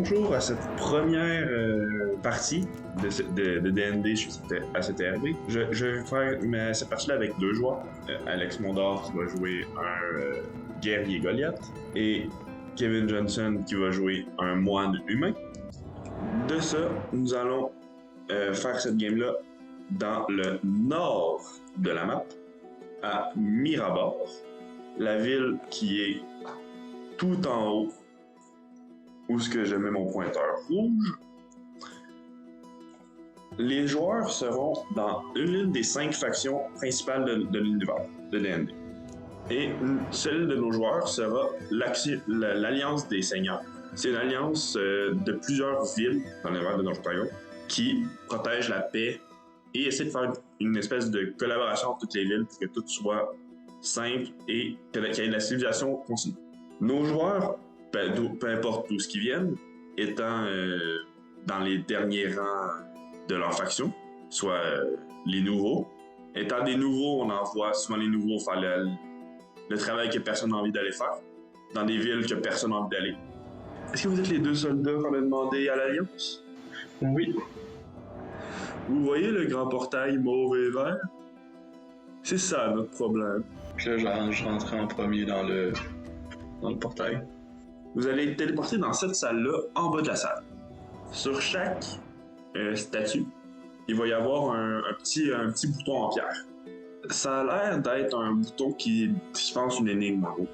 Bonjour à cette première partie de D&D à CTRB. Je vais faire cette partie-là avec deux joueurs. Alex Mondor qui va jouer un guerrier Goliath et Kevin Johnson qui va jouer un moine humain. De ça, nous allons faire cette game-là dans le nord de la map, à Mirabar, la ville qui est tout en haut, où est-ce que je mets mon pointeur rouge. Les joueurs seront dans l'une des 5 factions principales de l'univers de D&D. Et celle de nos joueurs sera l'Alliance des Seigneurs. C'est une alliance de plusieurs villes dans l'univers de Donjons & Dragons qui protège la paix et essaie de faire une espèce de collaboration entre toutes les villes pour que tout soit simple et qu'il y ait de la civilisation continue. Nos joueurs, peu importe d'où ils viennent, étant dans les derniers rangs de leur faction, soit les nouveaux. Étant des nouveaux, on envoie souvent les nouveaux faire le travail que personne n'a envie d'aller faire, dans des villes que personne n'a envie d'aller. Est-ce que vous êtes les 2 soldats qu'on a demandé à l'Alliance? Oui. Vous voyez le grand portail mauve et vert? C'est ça notre problème. Puis là, je rentre en premier dans le portail. Vous allez être téléporté dans cette salle-là, en bas de la salle. Sur chaque statue, il va y avoir un petit bouton en pierre. Ça a l'air d'être un bouton qui dispense une énigme en haut.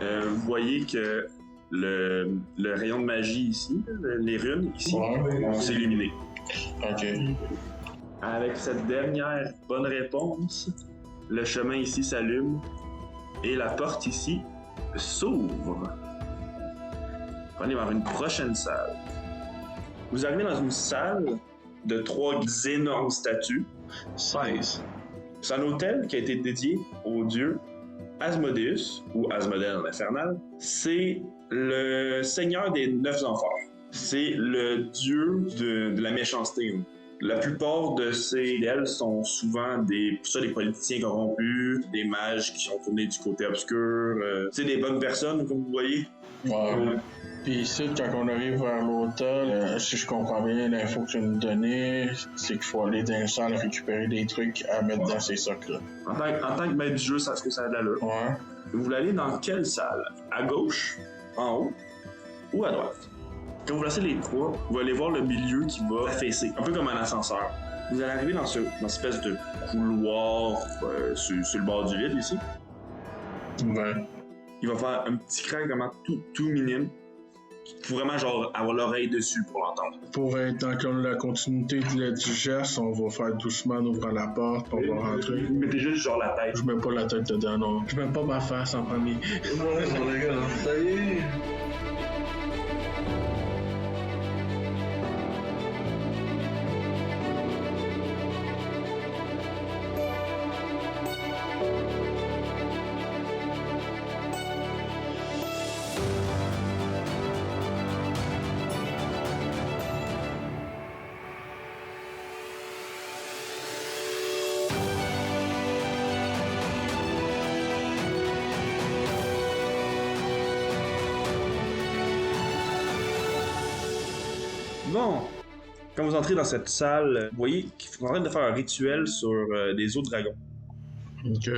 Vous voyez que le rayon de magie ici, les runes ici, vont s'illuminer. Ok. Avec cette dernière bonne réponse, le chemin ici s'allume et la porte ici s'ouvre. On va aller vers une prochaine salle. Vous arrivez dans une salle de 3 énormes statues. 16. C'est un hôtel qui a été dédié au dieu Asmodeus, ou Asmodène en infernal. C'est le seigneur des 9 enfers. C'est le dieu de la méchanceté. La plupart de ces fidèles sont souvent des politiciens corrompus, des mages qui sont tournés du côté obscur. C'est des bonnes personnes, comme vous voyez. Ouais. Puis ici, quand on arrive vers l'hôtel, si je comprends bien l'info que tu nous donnais, c'est qu'il faut aller dans une salle récupérer des trucs à mettre dans ces sacs-là. En tant que maître du jeu, ça a de l'allure. Ouais. Vous voulez aller dans quelle salle? À gauche, en haut ou à droite? Quand vous placez les 3, vous allez voir le milieu qui va affaisser, un peu comme un ascenseur. Vous allez arriver dans cette espèce de couloir sur le bord du vide ici. Ouais. Il va faire un petit craquement tout minime. Faut vraiment genre avoir l'oreille dessus pour l'entendre. Pour être dans la continuité du geste, on va faire doucement en ouvrant la porte, on va rentrer. Vous mettez juste genre la tête. Je mets pas la tête dedans, non. Je mets pas ma face en premier. Ouais, les gars, ça y est. Bon, quand vous entrez dans cette salle, vous voyez qu'ils sont en train de faire un rituel sur des os de dragon. Ok.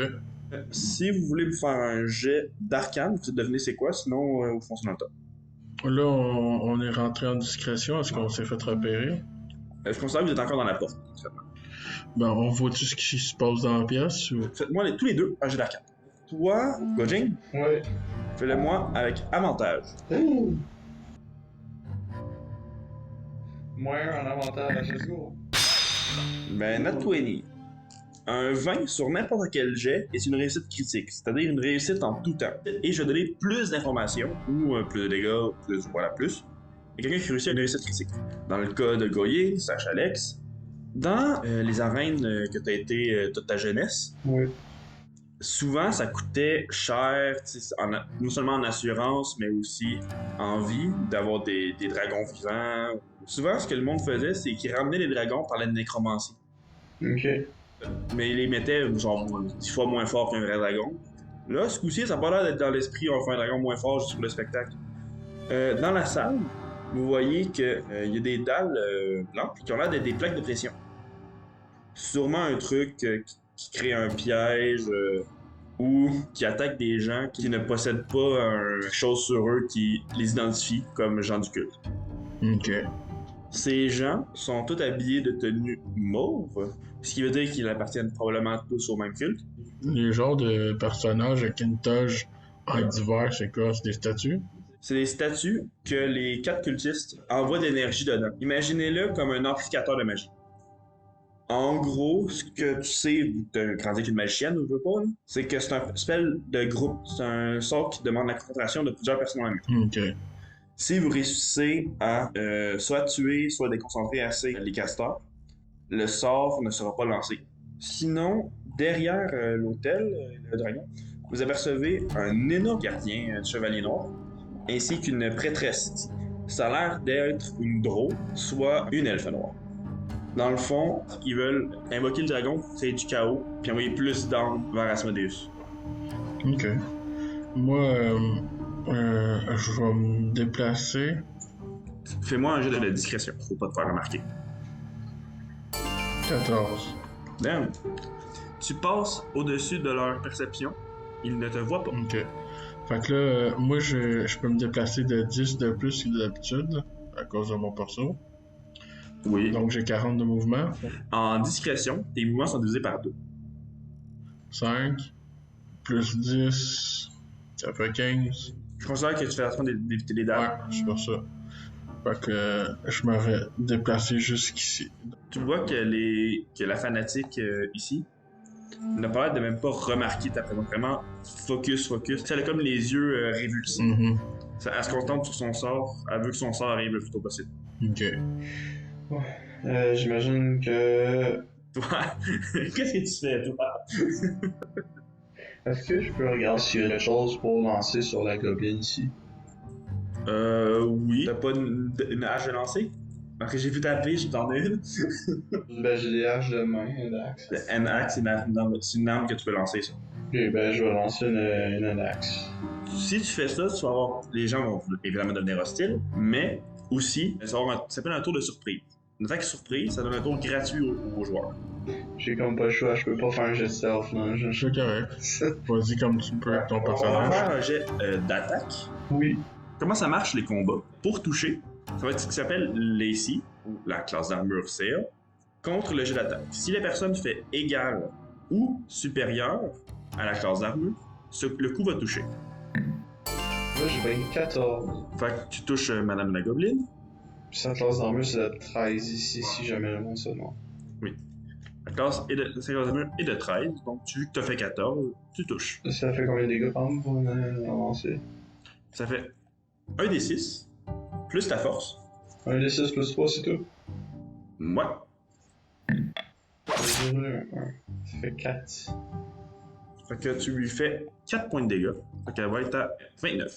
Si vous voulez me faire un jet d'arcane, vous devinez c'est quoi, sinon vous foncez dans le tas. Là, on est rentré en discrétion. Est-ce qu'on s'est fait repérer? Je considère que vous êtes encore dans la porte. Ben, on voit-tu ce qui se passe dans la pièce? Ou... Faites-moi tous les deux un jet d'arcane. Toi, Gojing, Ouais. fais-le-moi avec avantage. Moins un avantage, let's go. Ben, not 20. Un 20 sur n'importe quel jet est une réussite critique, c'est-à-dire une réussite en tout temps. Et je vais donner plus d'informations, ou plus de dégâts, plus. Et quelqu'un qui réussit une réussite critique. Dans le cas de Goyer, / Alex, dans les arènes que tu as été toute ta jeunesse, Oui. souvent ça coûtait cher, non seulement en assurance, mais aussi en vie, d'avoir des dragons vivants. Souvent, ce que le monde faisait, c'est qu'ils ramenaient les dragons par la nécromancie. Ok. Mais ils les mettaient genre 10 fois moins fort qu'un vrai dragon. Là, ce coup-ci, ça n'a pas l'air d'être dans l'esprit, on va faire un dragon moins fort juste pour le spectacle. Dans la salle, vous voyez qu'il y a des dalles blanches qui ont l'air d'être des plaques de pression. Sûrement un truc qui crée un piège ou qui attaque des gens qui ne possèdent pas quelque chose sur eux qui les identifie comme gens du culte. Ok. Ces gens sont tous habillés de tenues mauves, ce qui veut dire qu'ils appartiennent probablement tous au même culte. Les genres de personnages avec une toge en divers, c'est quoi? C'est des statues? C'est des statues que les 4 cultistes envoient de l'énergie dedans. Imaginez-le comme un amplificateur de magie. En gros, ce que tu sais, vu que t'as grandi avec une magicienne, ou je veux pas, là, c'est que c'est un spell de groupe. C'est un sort qui demande la concentration de plusieurs personnes en même temps. Ok. Si vous réussissez à soit tuer, soit déconcentrer assez les casteurs, le sort ne sera pas lancé. Sinon, derrière l'hôtel, le dragon, vous apercevez un énorme gardien, un chevalier noir, ainsi qu'une prêtresse. Ça a l'air d'être une drow, soit une elfe noire. Dans le fond, ils veulent invoquer le dragon, créer du chaos, puis envoyer plus d'âmes vers Asmodeus. Ok. Moi, je vais me déplacer. Fais-moi un jeu de discrétion, faut pas te faire remarquer. 14. Damn. Tu passes au-dessus de leur perception, ils ne te voient pas. Ok. Fait que là, moi, je peux me déplacer de 10 de plus que d'habitude, à cause de mon perso. Oui. Donc j'ai 40 de mouvement. En discrétion, tes mouvements sont divisés par 2. 5, plus 10, ça fait 15. Je considère que tu fais attention d'éviter les dalles. Ouais, c'est pour ça. Fait que je m'aurais déplacé jusqu'ici. Tu vois que la fanatique ici n'a pas l'air de même pas remarquer ta présence. Vraiment, focus. Elle a comme les yeux révulsés. Mhm. Elle se contente sur son sort. Elle veut que son sort arrive le plus tôt possible. Ok. J'imagine que... Toi, qu'est-ce que tu fais, toi? Est-ce que je peux regarder s'il y a quelque chose pour lancer sur la gobeline ici? Oui. T'as pas une hache de lancer? Parce que j'ai vu taper, je t'en ai une. Ben, j'ai des haches de main, un axe. Un axe, c'est une arme que tu peux lancer, ça. Ok, ben, je vais lancer une axe. Si tu fais ça, tu vas avoir... Les gens vont évidemment devenir hostiles, mais aussi, ça s'appelle un tour de surprise. Une attaque surprise, ça donne un tour gratuit aux joueurs. J'ai comme pas le choix, je peux pas faire un jet de stealth, non? Je suis correct. Vas-y comme tu peux avec ton On va personnage. faire un jet d'attaque. Oui. Comment ça marche les combats? Pour toucher, ça va être ce qui s'appelle l'AC, ou la classe d'armure CA, contre le jet d'attaque. Si la personne fait égal ou supérieur à la classe d'armure, le coup va toucher. Là, j'ai 14. Fait que tu touches Madame la Gobeline. Puis sa classe d'armure, c'est de 13 ici, si jamais le monde se demande. Oui. La classe d'armure est de 13, donc vu que tu as fait 14, tu touches. Ça fait combien de dégâts par exemple pour avancer? Ça fait 1 des 6, plus ta force. 1 des 6 plus 3, c'est tout? Ouais. 0, 1. Ça fait 4. Fait que tu lui fais 4 points de dégâts. Fait qu'elle va être à 29.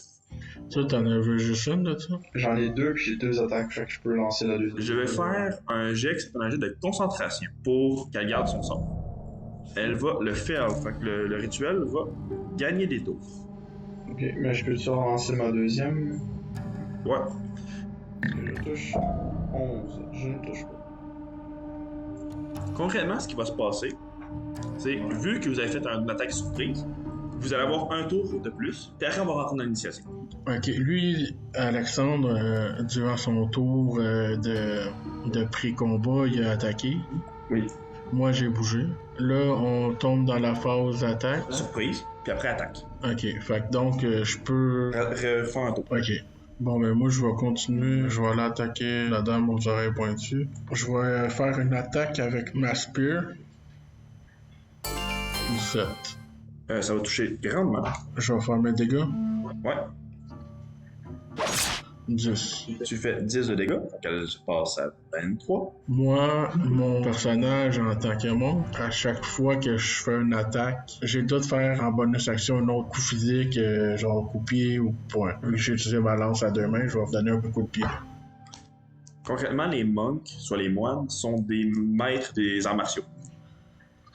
Ça, t'en avais juste une de ça? J'en ai 2 puis j'ai 2 attaques, fait que je peux lancer la deuxième. Je vais faire un jet qui s'appelle un jet de concentration pour qu'elle garde son sort. Elle va le faire, fait que le rituel va gagner des tours. Ok, mais je peux-tu relancer ma deuxième? Ouais. Je touche 11. Je ne touche pas. Concrètement, ce qui va se passer, c'est vu que vous avez fait une attaque surprise, vous allez avoir un tour de plus, puis après on va rentrer dans l'initiation. Ok, lui, Alexandre, durant son tour de pré-combat, il a attaqué. Oui. Moi, j'ai bougé. Là, on tombe dans la phase attaque. Surprise, puis après attaque. Ok, fait que donc, je peux... Refais un tour. Ok. Bon, ben moi, je vais continuer. Je vais aller attaquer la dame aux oreilles pointues. Je vais faire une attaque avec ma spear. 17. Ça va toucher grandement. Je vais faire mes dégâts. Ouais. 10. Tu fais 10 de dégâts, donc elle passe à 23. Moi, mon personnage en tant que monstre, à chaque fois que je fais une attaque, j'ai le droit de faire en bonus action un autre coup physique, genre coup de pied ou point. Vu que j'ai utilisé ma lance à 2 mains, je vais vous donner un coup de pied. Concrètement, les monks, soit les moines, sont des maîtres des arts martiaux.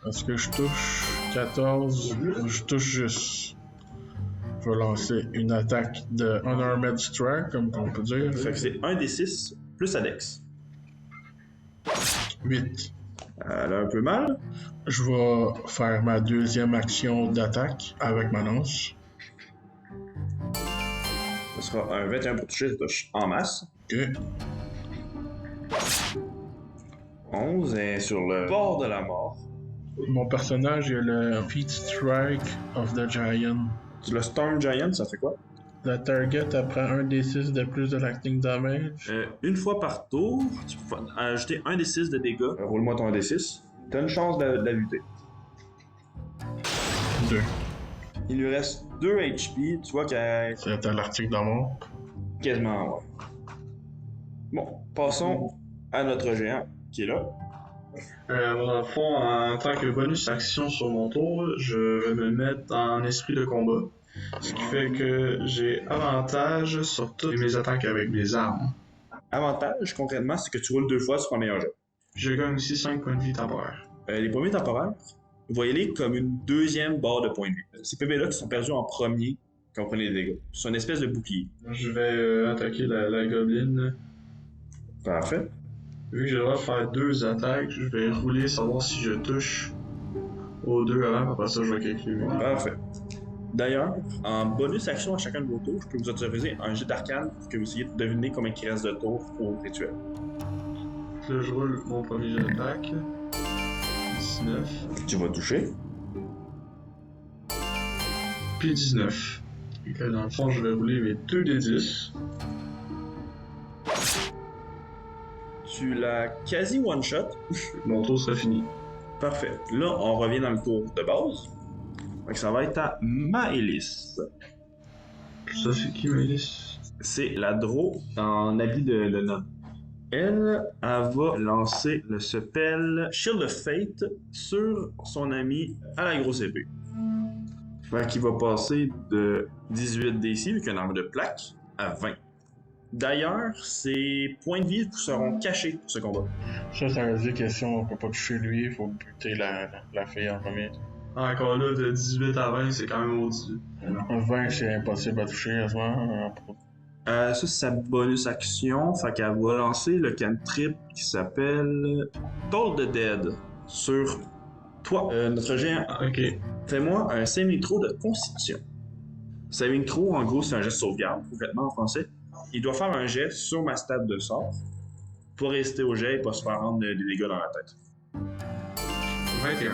Est-ce que je touche 14? Je touche juste. Je vais lancer une attaque de Unarmed Strike, comme on peut dire. Fait que c'est 1 des 6 plus Adex. 8. Elle a un peu mal. Je vais faire ma deuxième action d'attaque avec ma lance. Ce sera un 21 pour toucher, ça touche en masse. Ok. 11 est sur le bord de la mort. Mon personnage, il a le Feet Strike of the Giant. Le Storm Giant, ça fait quoi? La target apprend un des 6 de plus de l'acting damage. Une fois par tour, tu peux ajouter 1 des 6 de dégâts. Roule-moi ton 1 des 6. T'as une chance de la lutter. 2. Il lui reste 2 HP. Tu vois qu'elle est C'est à l'article d'amour. quasiment ouais. Bon, passons à notre géant qui est là. Dans le fond, en tant que bonus action sur mon tour, je vais me mettre en esprit de combat. Ce qui fait que j'ai avantage sur toutes mes attaques avec mes armes. Avantage, concrètement, c'est que tu roules 2 fois sur un meilleur jet. Je gagne aussi 5 points de vie temporaires. Les premiers temporaires, vous voyez les comme une deuxième barre de points de vie. Ces PV-là qui sont perdus en premier quand vous prenez les dégâts. C'est une espèce de bouclier. Je vais attaquer la gobeline. Parfait. Vu que j'ai le droit de faire 2 attaques, je vais rouler, savoir si je touche aux 2 avant, après ça je vais calculer. Parfait. D'ailleurs, en bonus action à chacun de vos tours, je peux vous autoriser un jet d'arcane pour que vous essayiez de deviner combien il reste de tours au rituel. Là, je roule mon premier jet d'attaque. 19. Tu vas toucher. Puis 19. Et que dans le fond, je vais rouler mes 2 des 10. Tu l'as quasi one-shot. Mon tour sera fini. Parfait. Là, on revient dans le tour de base. Donc, ça va être à Maëlys. Ça, c'est qui, Maëlys? C'est la Draw en habit de noble. Elle va lancer le spell Shield of Fate sur son ami à la grosse épée. Fait qu'il va passer de 18 DC, vu qu'il y a un arme de plaque, à 20. D'ailleurs, ses points de vie seront cachés pour ce combat. Ça veut dire que si on peut pas toucher lui, il faut buter la fille en premier. Encore là, de 18 à 20, c'est quand même au-dessus. 20, c'est impossible à toucher à ce moment. Ça, c'est sa bonus action. Fait qu'elle va lancer le cantrip qui s'appelle Toll the Dead sur toi, notre géant. Ok. Fais-moi un saving throw de constitution. Saving throw, en gros, c'est un jet de sauvegarde, complètement en français. Il doit faire un jet sur ma stat de sort pour résister au jet et pas se faire rendre des dégâts dans la tête. 21.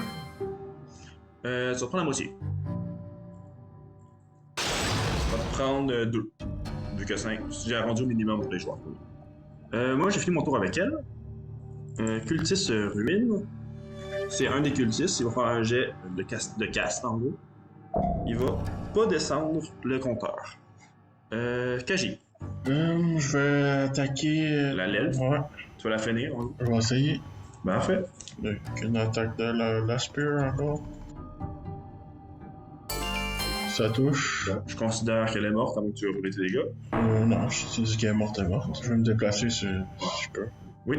Tu vas prendre la moitié. Tu vas te prendre 2. Vu que 5. J'ai arrondi au minimum pour les joueurs. Moi, j'ai fini mon tour avec elle. Cultiste ruine. C'est un des cultistes. Il va faire un jet de cast en gros. Il va pas descendre le compteur. Kaji. Je vais attaquer. La l'elfe. Ouais, Tu vas la finir. Hein? je vais essayer. Ben, en fait. Avec une attaque de la spear encore. Ça touche. Je considère qu'elle est morte avant que tu aies roulé tes dégâts. Non, je dis qu'elle est morte, elle est morte. Je vais me déplacer si je peux. Oui.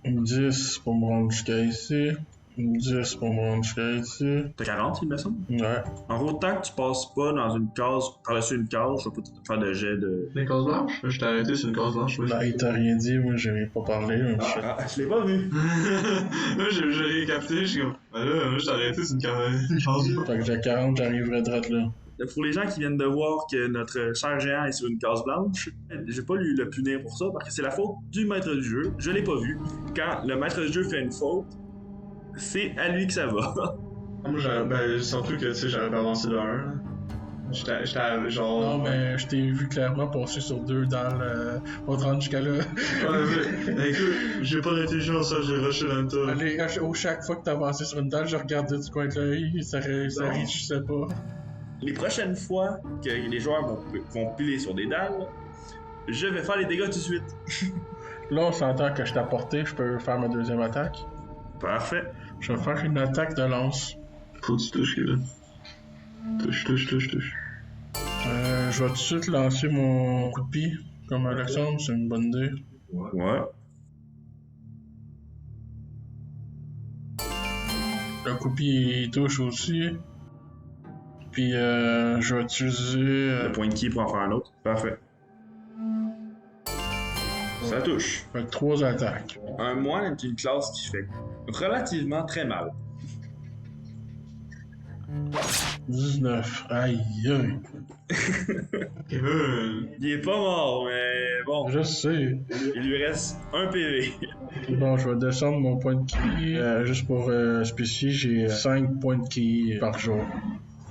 10 pour me rendre jusqu'à ici. 10 pour me rendre jusqu'à ici. T'as 40, il me semble. Ouais. En gros, tant que tu passes pas dans une case, par-dessus une case, je vais pas te faire de jet de. Une case blanche? Je t'ai arrêté sur une case blanche. Oui. Là, il t'a rien dit, moi j'ai pas parlé. Ah, je l'ai pas vu. Moi, j'ai rien capté. Je suis comme, ben là, moi, je t'ai arrêté sur une case blanche. Fait que j'ai 40, j'arriverai direct là. Pour les gens qui viennent de voir que notre cher géant est sur une case blanche, je vais pas lui le punir pour ça, parce que c'est la faute du maître du jeu. Je l'ai pas vu. Quand le maître du jeu fait une faute, c'est à lui que ça va. Moi, surtout que, tu sais, j'aurais pas avancé de 1. J'étais genre... Non, mais je t'ai vu clairement passer sur 2 dans le. Pas te rendre jusqu'à là. Ouais, mais écoute, j'ai pas d'intelligence, j'ai rushé dans le tas. Allez, chaque fois que t'as avancé sur une dalle, je regardais du coin de l'œil, ça réussissait pas. Les prochaines fois que les joueurs vont piler sur des dalles, je vais faire les dégâts tout de suite. Là, on s'entend que je t'ai apporté, je peux faire ma deuxième attaque. Parfait. Je vais faire une attaque de lance. Faut que tu touches, Kevin. Touche. Je vais tout de suite lancer mon coup de pied. Comme Alexandre, c'est une bonne idée. Ouais. Le coup de pied, il touche aussi. Puis je vais utiliser... Le point de ki pour en faire un autre. Parfait. Ça touche. Fait que 3 attaques. Un moine est une classe qui fait relativement très mal. 19. Aïe aïe. Kevin! Il est pas mort, mais bon, Je sais. il lui reste un PV. Bon, je vais descendre mon point de ki. Juste pour spécifier, j'ai 5 points de ki par jour.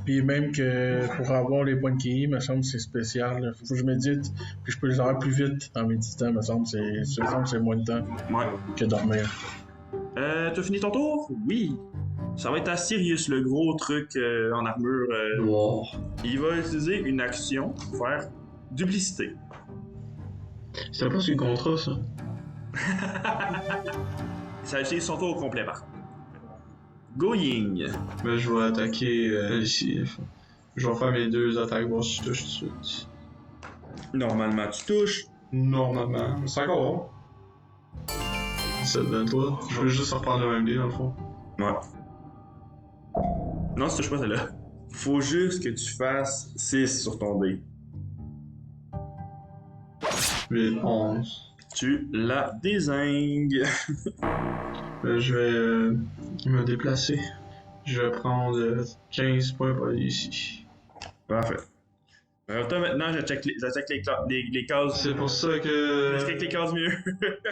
Puis même que pour avoir les points de ki, me semble que c'est spécial. Là. Faut que je médite, puis je peux les avoir plus vite en méditant. Me semble que c'est moins de temps Ouais. que dormir. T'as fini ton tour? Oui. Ça va être à Sirius, le gros truc en armure. Wow. Il va utiliser une action pour faire duplicité. C'est pas sur le contrat, ça. Ça utilise son tour au complet, par contre. Going. Mais je vais attaquer ici. Je vais faire mes 2 attaques, voir si je touche tout de suite. Normalement, tu touches. Normalement. C'est encore bon. 17-23. Je vais juste reprendre le même dé, dans le fond. Ouais. Non, tu touches pas celle-là. Faut juste que tu fasses 6 sur ton dé. 8, 11. Tu la désingues. Je vais me déplacer. Je vais prendre 15 points pour aller ici. Parfait. Alors toi maintenant, j'attaque les cases. C'est pour ça que... J'attaque les cases mieux.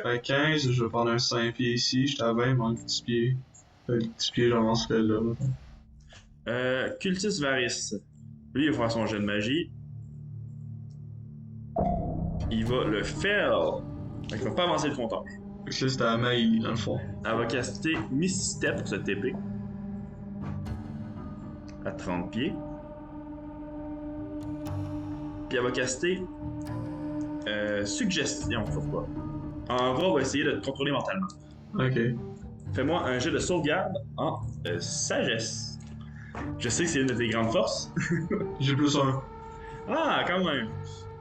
À 15, je vais prendre un 5 pieds ici. J'étais à 20, il manque 10 pieds. Le 10 pieds, j'avance là. Cultis Varys. Lui, il va faire son jet de magie. Il va le fail. Fait qu'il va pas avancer le compteur. Fait que ça, c'était à Maï, dans le fond. Elle va caster Misty Step pour se TP. À 30 pieds. Puis elle va caster Suggestion sur toi. En gros, on va essayer de te contrôler mentalement. Ok. Fais-moi un jet de sauvegarde en sagesse. Je sais que c'est une de tes grandes forces. J'ai plus 1. Ah, quand même.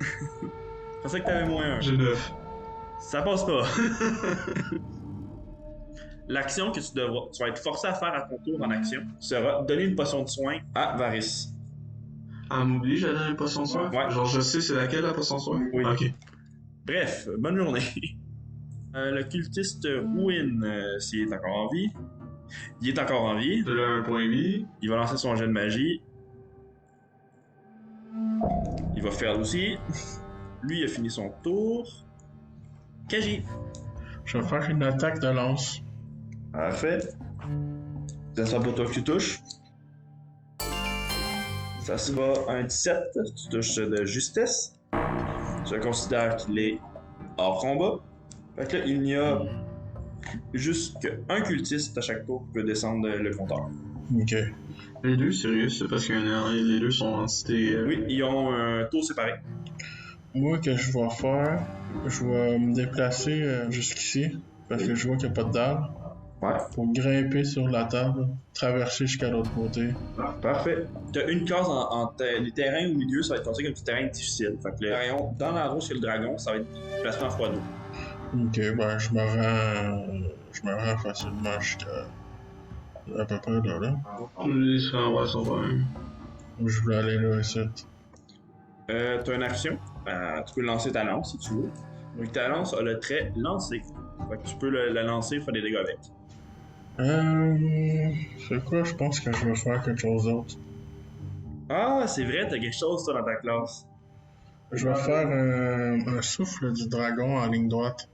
Je pensais que t'avais moins un. J'ai 9. Ça passe pas. L'action que tu vas être forcé à faire à ton tour en action sera donner une potion de soin à Varys. Ah, m'oublie, j'ai donné une potion de soin? Ouais. Genre, je sais c'est laquelle la potion de soin? Oui. Ok. Bref, bonne journée. Le cultiste Ruin, s'il est encore en vie. Il est encore en vie. De là, un point vie. Il va lancer son jet de magie. Il va faire aussi. Lui, il a fini son tour. Kaji. Je vais faire une attaque de lance. Parfait. Ça sera pour toi que tu touches. Ça sera un 17. Tu touches de justesse. Je considère qu'il est hors combat. Fait que là, il n'y a juste qu'un cultiste à chaque tour qui peut descendre le compteur. Ok. Les deux, sérieux, c'est parce que les deux sont entités. Oui, ils ont un tour séparé. Moi, que je vais faire, je vais me déplacer jusqu'ici, parce que je vois qu'il n'y a pas de dalle, Ouais. pour grimper sur la table, traverser jusqu'à l'autre côté. Parfait. T'as une case les terrains au milieu, ça va être considéré comme un terrain difficile. Fait que le rayon dans l'endroit sur le dragon, ça va être placé en x2. Ok, ben je me rends facilement jusqu'à à peu près là. Les se renvoient son problème. Je voulais aller là ici. T'as une action. Tu peux lancer ta lance si tu veux. Donc ta lance a le trait lancé. Fait que tu peux la lancer et faire des dégâts avec. C'est quoi? Je pense que je vais faire quelque chose d'autre. Ah, c'est vrai, t'as quelque chose toi dans ta classe. Je vais faire un souffle du dragon en ligne droite.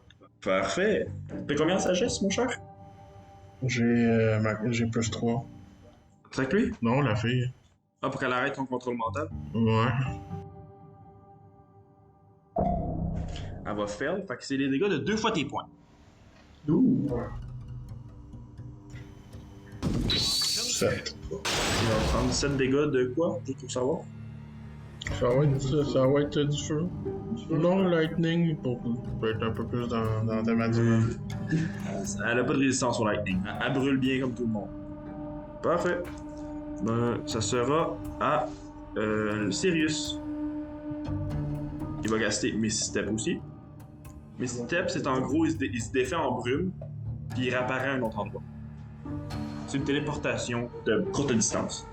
Parfait. T'as combien de sagesse, mon cher? J'ai plus 3. C'est avec lui? Non, la fille. Ah, pour qu'elle arrête ton contrôle mental. Ouais. Elle va fail, fait que c'est les dégâts de 2 fois tes points. Ouh. 7. Il va prendre 7 dégâts de quoi, juste pour savoir? Ça va être du feu. Non, lightning pour être un peu plus dans la thématique. Elle a pas de résistance au lightning. Elle brûle bien comme tout le monde. Parfait. Ça sera à Sirius. Il va gaster Misty Step aussi. Misty Step, c'est en gros, il se défait en brume, puis il réapparaît à un autre endroit. C'est une téléportation de courte distance.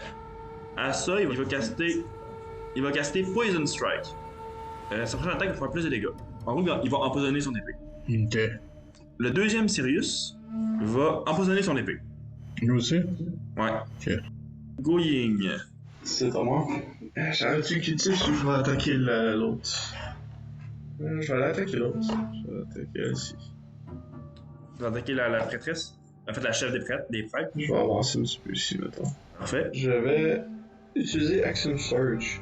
À ça, il va caster Poison Strike. Sa prochaine attaque va faire plus de dégâts. En gros, il va empoisonner son épée. Ok. Le deuxième Sirius va empoisonner son épée. Lui aussi? Ouais. Ok. Going. C'est à moi. J'arrête-tu critique ou je vais attaquer l'autre? Je vais aller attaquer l'autre. Je vais attaquer elle-ci. Tu vas attaquer la prêtresse. En fait, la chef des prêtres. Je vais avancer un petit peu ici, maintenant. Parfait. Je vais utiliser Action Surge.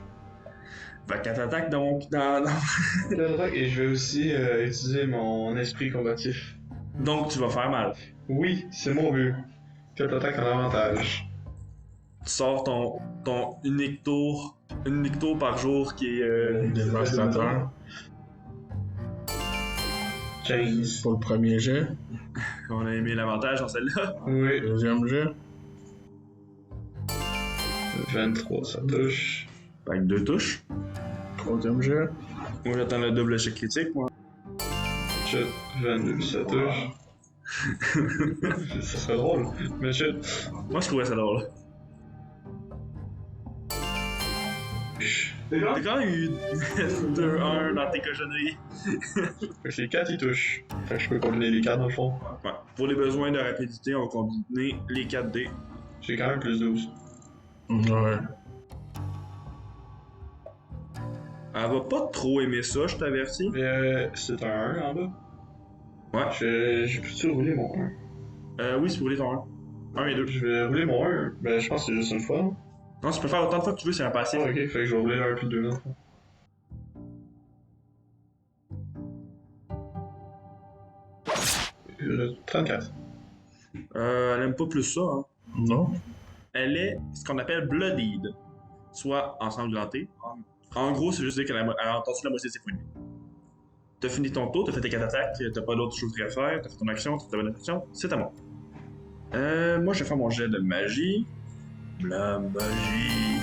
Fait qu'elle t'attaque donc Et je vais aussi utiliser mon esprit combatif. Donc, tu vas faire mal. Oui, c'est mon but. Faites l'attaque en avantage. Tu sors ton unique tour par jour qui est... Dévastateur. 15. Pour le premier jet. On a aimé l'avantage dans celle-là. Oui. Deuxième jet. 23, ça touche. Fait que 2 touches. Troisième jet. Moi, j'attends le double échec critique, moi. Shit, 22, ça touche. Ça serait drôle, mais shit. Moi, je trouvais ça drôle. T'as quand même eu 2-1 dans tes cochonneries. Fait que les 4 ils touchent. Fait que je peux combiner les 4 dans le fond. Ouais. Pour les besoins de rapidité, on va combiner les 4 dés. J'ai quand même plus 12. Ouais. Elle va pas trop aimer ça, je t'avertis. C'est un 1 en bas. Ouais. J'ai plutôt roulé mon 1. Oui, c'est pour les ton 1. 1 et 2. Je vais rouler mon 1, mais je pense que c'est juste une fois. Non? Non, tu peux faire autant de fois que tu veux, c'est un passif. Ah, ok, fait que je vais rouler le 1 puis le 2 là. 34. Elle aime pas plus ça, hein. Non? Elle est ce qu'on appelle bloodied, soit ensanglantée. En gros, c'est juste dire qu'elle a entendu la moitié de ses points de vie. T'as fini ton tour, t'as fait tes 4 attaques, t'as pas d'autre chose à faire, t'as fait ton action, t'as fait ta bonne action, c'est à moi. Moi, je vais faire mon jet de magie. La magie.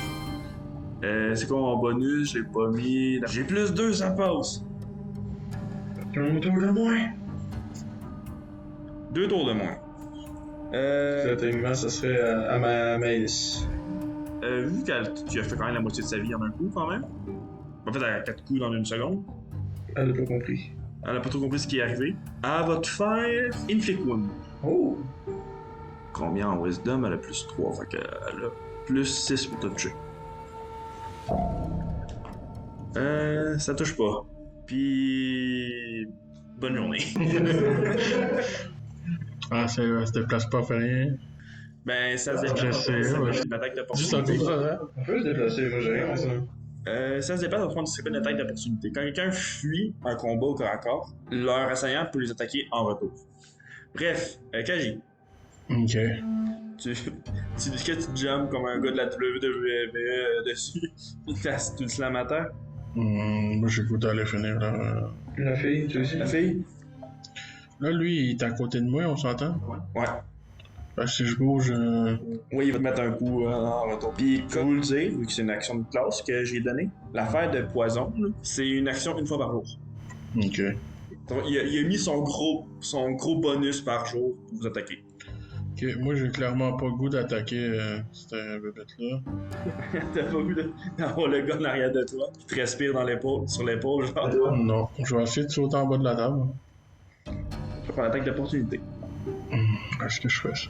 C'est quoi mon bonus? Je l'ai pas mis. J'ai plus 2, ça passe. Un tour de moins. 2 tours de moins. Techniquement, ça serait à ma maïs. Vu qu'elle tu as fait quand même la moitié de sa vie en un coup, quand même. En fait, elle a 4 coups dans une seconde. Elle a pas compris. Elle a pas trop compris ce qui est arrivé. Elle va te faire Inflict Wound. Oh! Combien en Wisdom? Elle a plus 3, fait qu'elle a plus 6 pour te toucher. Ça touche pas. Puis... Bonne journée. Ah, ça se déplace pas, fait rien. Ben, ça se Je déplace. sais, ouais. Une attaque Juste un d'opportunité. coup ça, hein? On peut se déplacer, moi j'ai rien à ça. Ça se déplace, on va prendre ce qu'on appelle une attaque d'opportunité. Quand quelqu'un fuit un combat au corps à corps, leur assaillant peut les attaquer en retour. Bref, Kaji, Ok. tu dis que tu jumps comme un gars de la WWE dessus, tu le slam à terre. Moi, j'ai goûté à aller finir là. La fille, tu aussi? La fille? Là, lui, il est à côté de moi, on s'entend? Ouais. Parce que si je bouge. Oui, il va te mettre un coup en retour. Puis, comme vous le dites, vu que c'est une action de classe que j'ai donnée, l'affaire de poison, là, c'est une action une fois par jour. Ok. Donc, il a mis son gros bonus par jour pour vous attaquer. Ok, moi, j'ai clairement pas le goût d'attaquer cette bébête-là. T'as pas vu d'avoir le gars en arrière de toi qui te respire sur l'épaule, genre. Non, je vais essayer de sauter en bas de la table. Tu vas prendre l'attaque d'opportunité. Est-ce que je fais ça?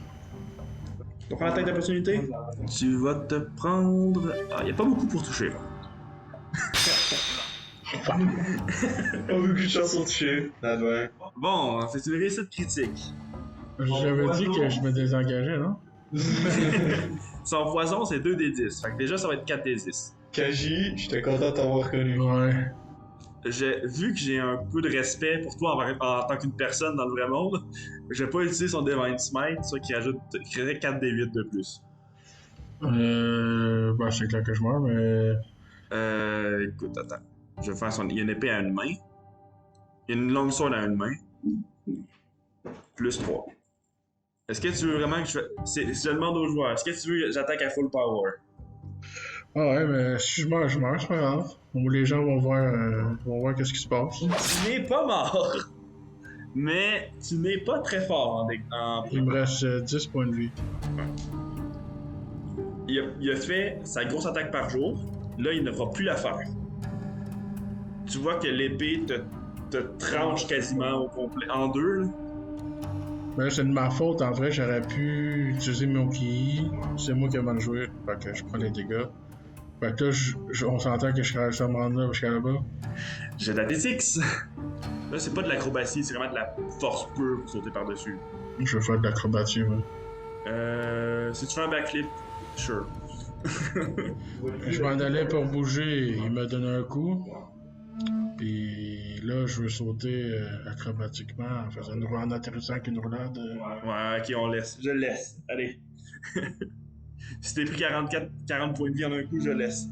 Tu vas prendre l'attaque d'opportunité? Tu vas te prendre... Ah, y a pas beaucoup pour toucher, là. Pas beaucoup de chance sur toucher. D'accord. Bon, c'est une réussite critique. J'avais dit que je me désengageais, non? Son poison, c'est 2d10. Fait que déjà, ça va être 4d10. Kaji, j'étais content de t'avoir reconnu. Ouais. Vu que j'ai un peu de respect pour toi en tant qu'une personne dans le vrai monde, je vais pas utiliser son Divine Smite, ça qui créerait 4d8 de plus. Ben, c'est clair que je meurs, mais. Écoute, attends. Je vais faire son. Il y a une épée à une main. Il y a une longue sword à une main. Plus 3. Est-ce que tu veux vraiment que je je demande aux joueurs, est-ce que tu veux que j'attaque à full power? Ah ouais, mais si je meurs, c'est pas grave. Les gens vont voir qu'est-ce qui se passe. Tu n'es pas mort! Mais tu n'es pas très fort en Il me reste 10 points de vie. il a fait sa grosse attaque par jour. Là, il n'aura plus la faire. Tu vois que l'épée te tranche quasiment au complet, en deux. Là. Ben, c'est de ma faute, en vrai, j'aurais pu utiliser mon ki. C'est moi qui ai mal joué, fait que je prends les dégâts. Fait que là, on s'entend que je serais réussi à me rendre là jusqu'à là-bas. J'ai de l'athlétics. Là, c'est pas de l'acrobatie, c'est vraiment de la force pure pour sauter par-dessus. Je vais faire de l'acrobatie, moi. Si tu fais un backflip, sure. Je m'en allais pour bouger, il m'a donné un coup. Puis là, je veux sauter acrobatiquement en atterrissant avec une roulade. Ouais, ok, on laisse. Je laisse. Allez. Si t'es pris 40 points de vie en un coup, je laisse.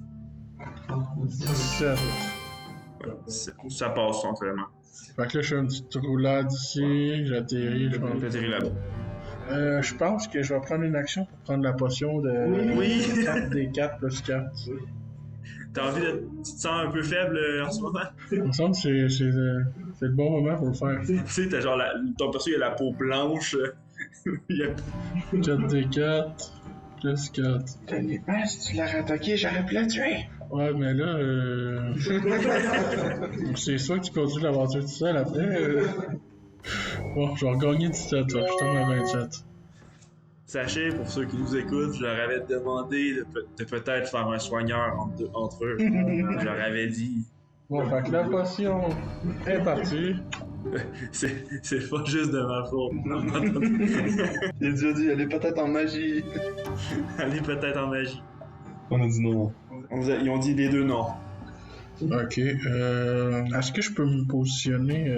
17. Ouais, ça passe sans vraiment. Fait que là, je fais une petite roulade ici, j'atterris, je pense. T'atterris là-bas. Je pense que je vais prendre une action pour prendre la potion de Oui. 4d4 plus 4. T'as envie de. Tu te sens un peu faible en ce moment? Il me semble que c'est le bon moment pour le faire. Tu sais, t'as genre ton perso, il a la peau blanche. Il y a... 4d4 plus 4. Ça dépend, si tu l'aurais attaqué, j'aurais pu la tuer. Ouais, mais là, c'est sûr que tu continues l'aventure tout seul après. Bon, je vais regagner 17, là. Je tombe à 27. Sachez, pour ceux qui nous écoutent, je leur avais demandé de peut-être faire un soigneur entre eux. Je leur avais dit. Bon, fait que la potion est partie. C'est pas juste de ma faute. Il a déjà dit, elle est peut-être en magie. Elle est peut-être en magie. On a dit non. Ils ont dit les deux non. Ok, est-ce que je peux me positionner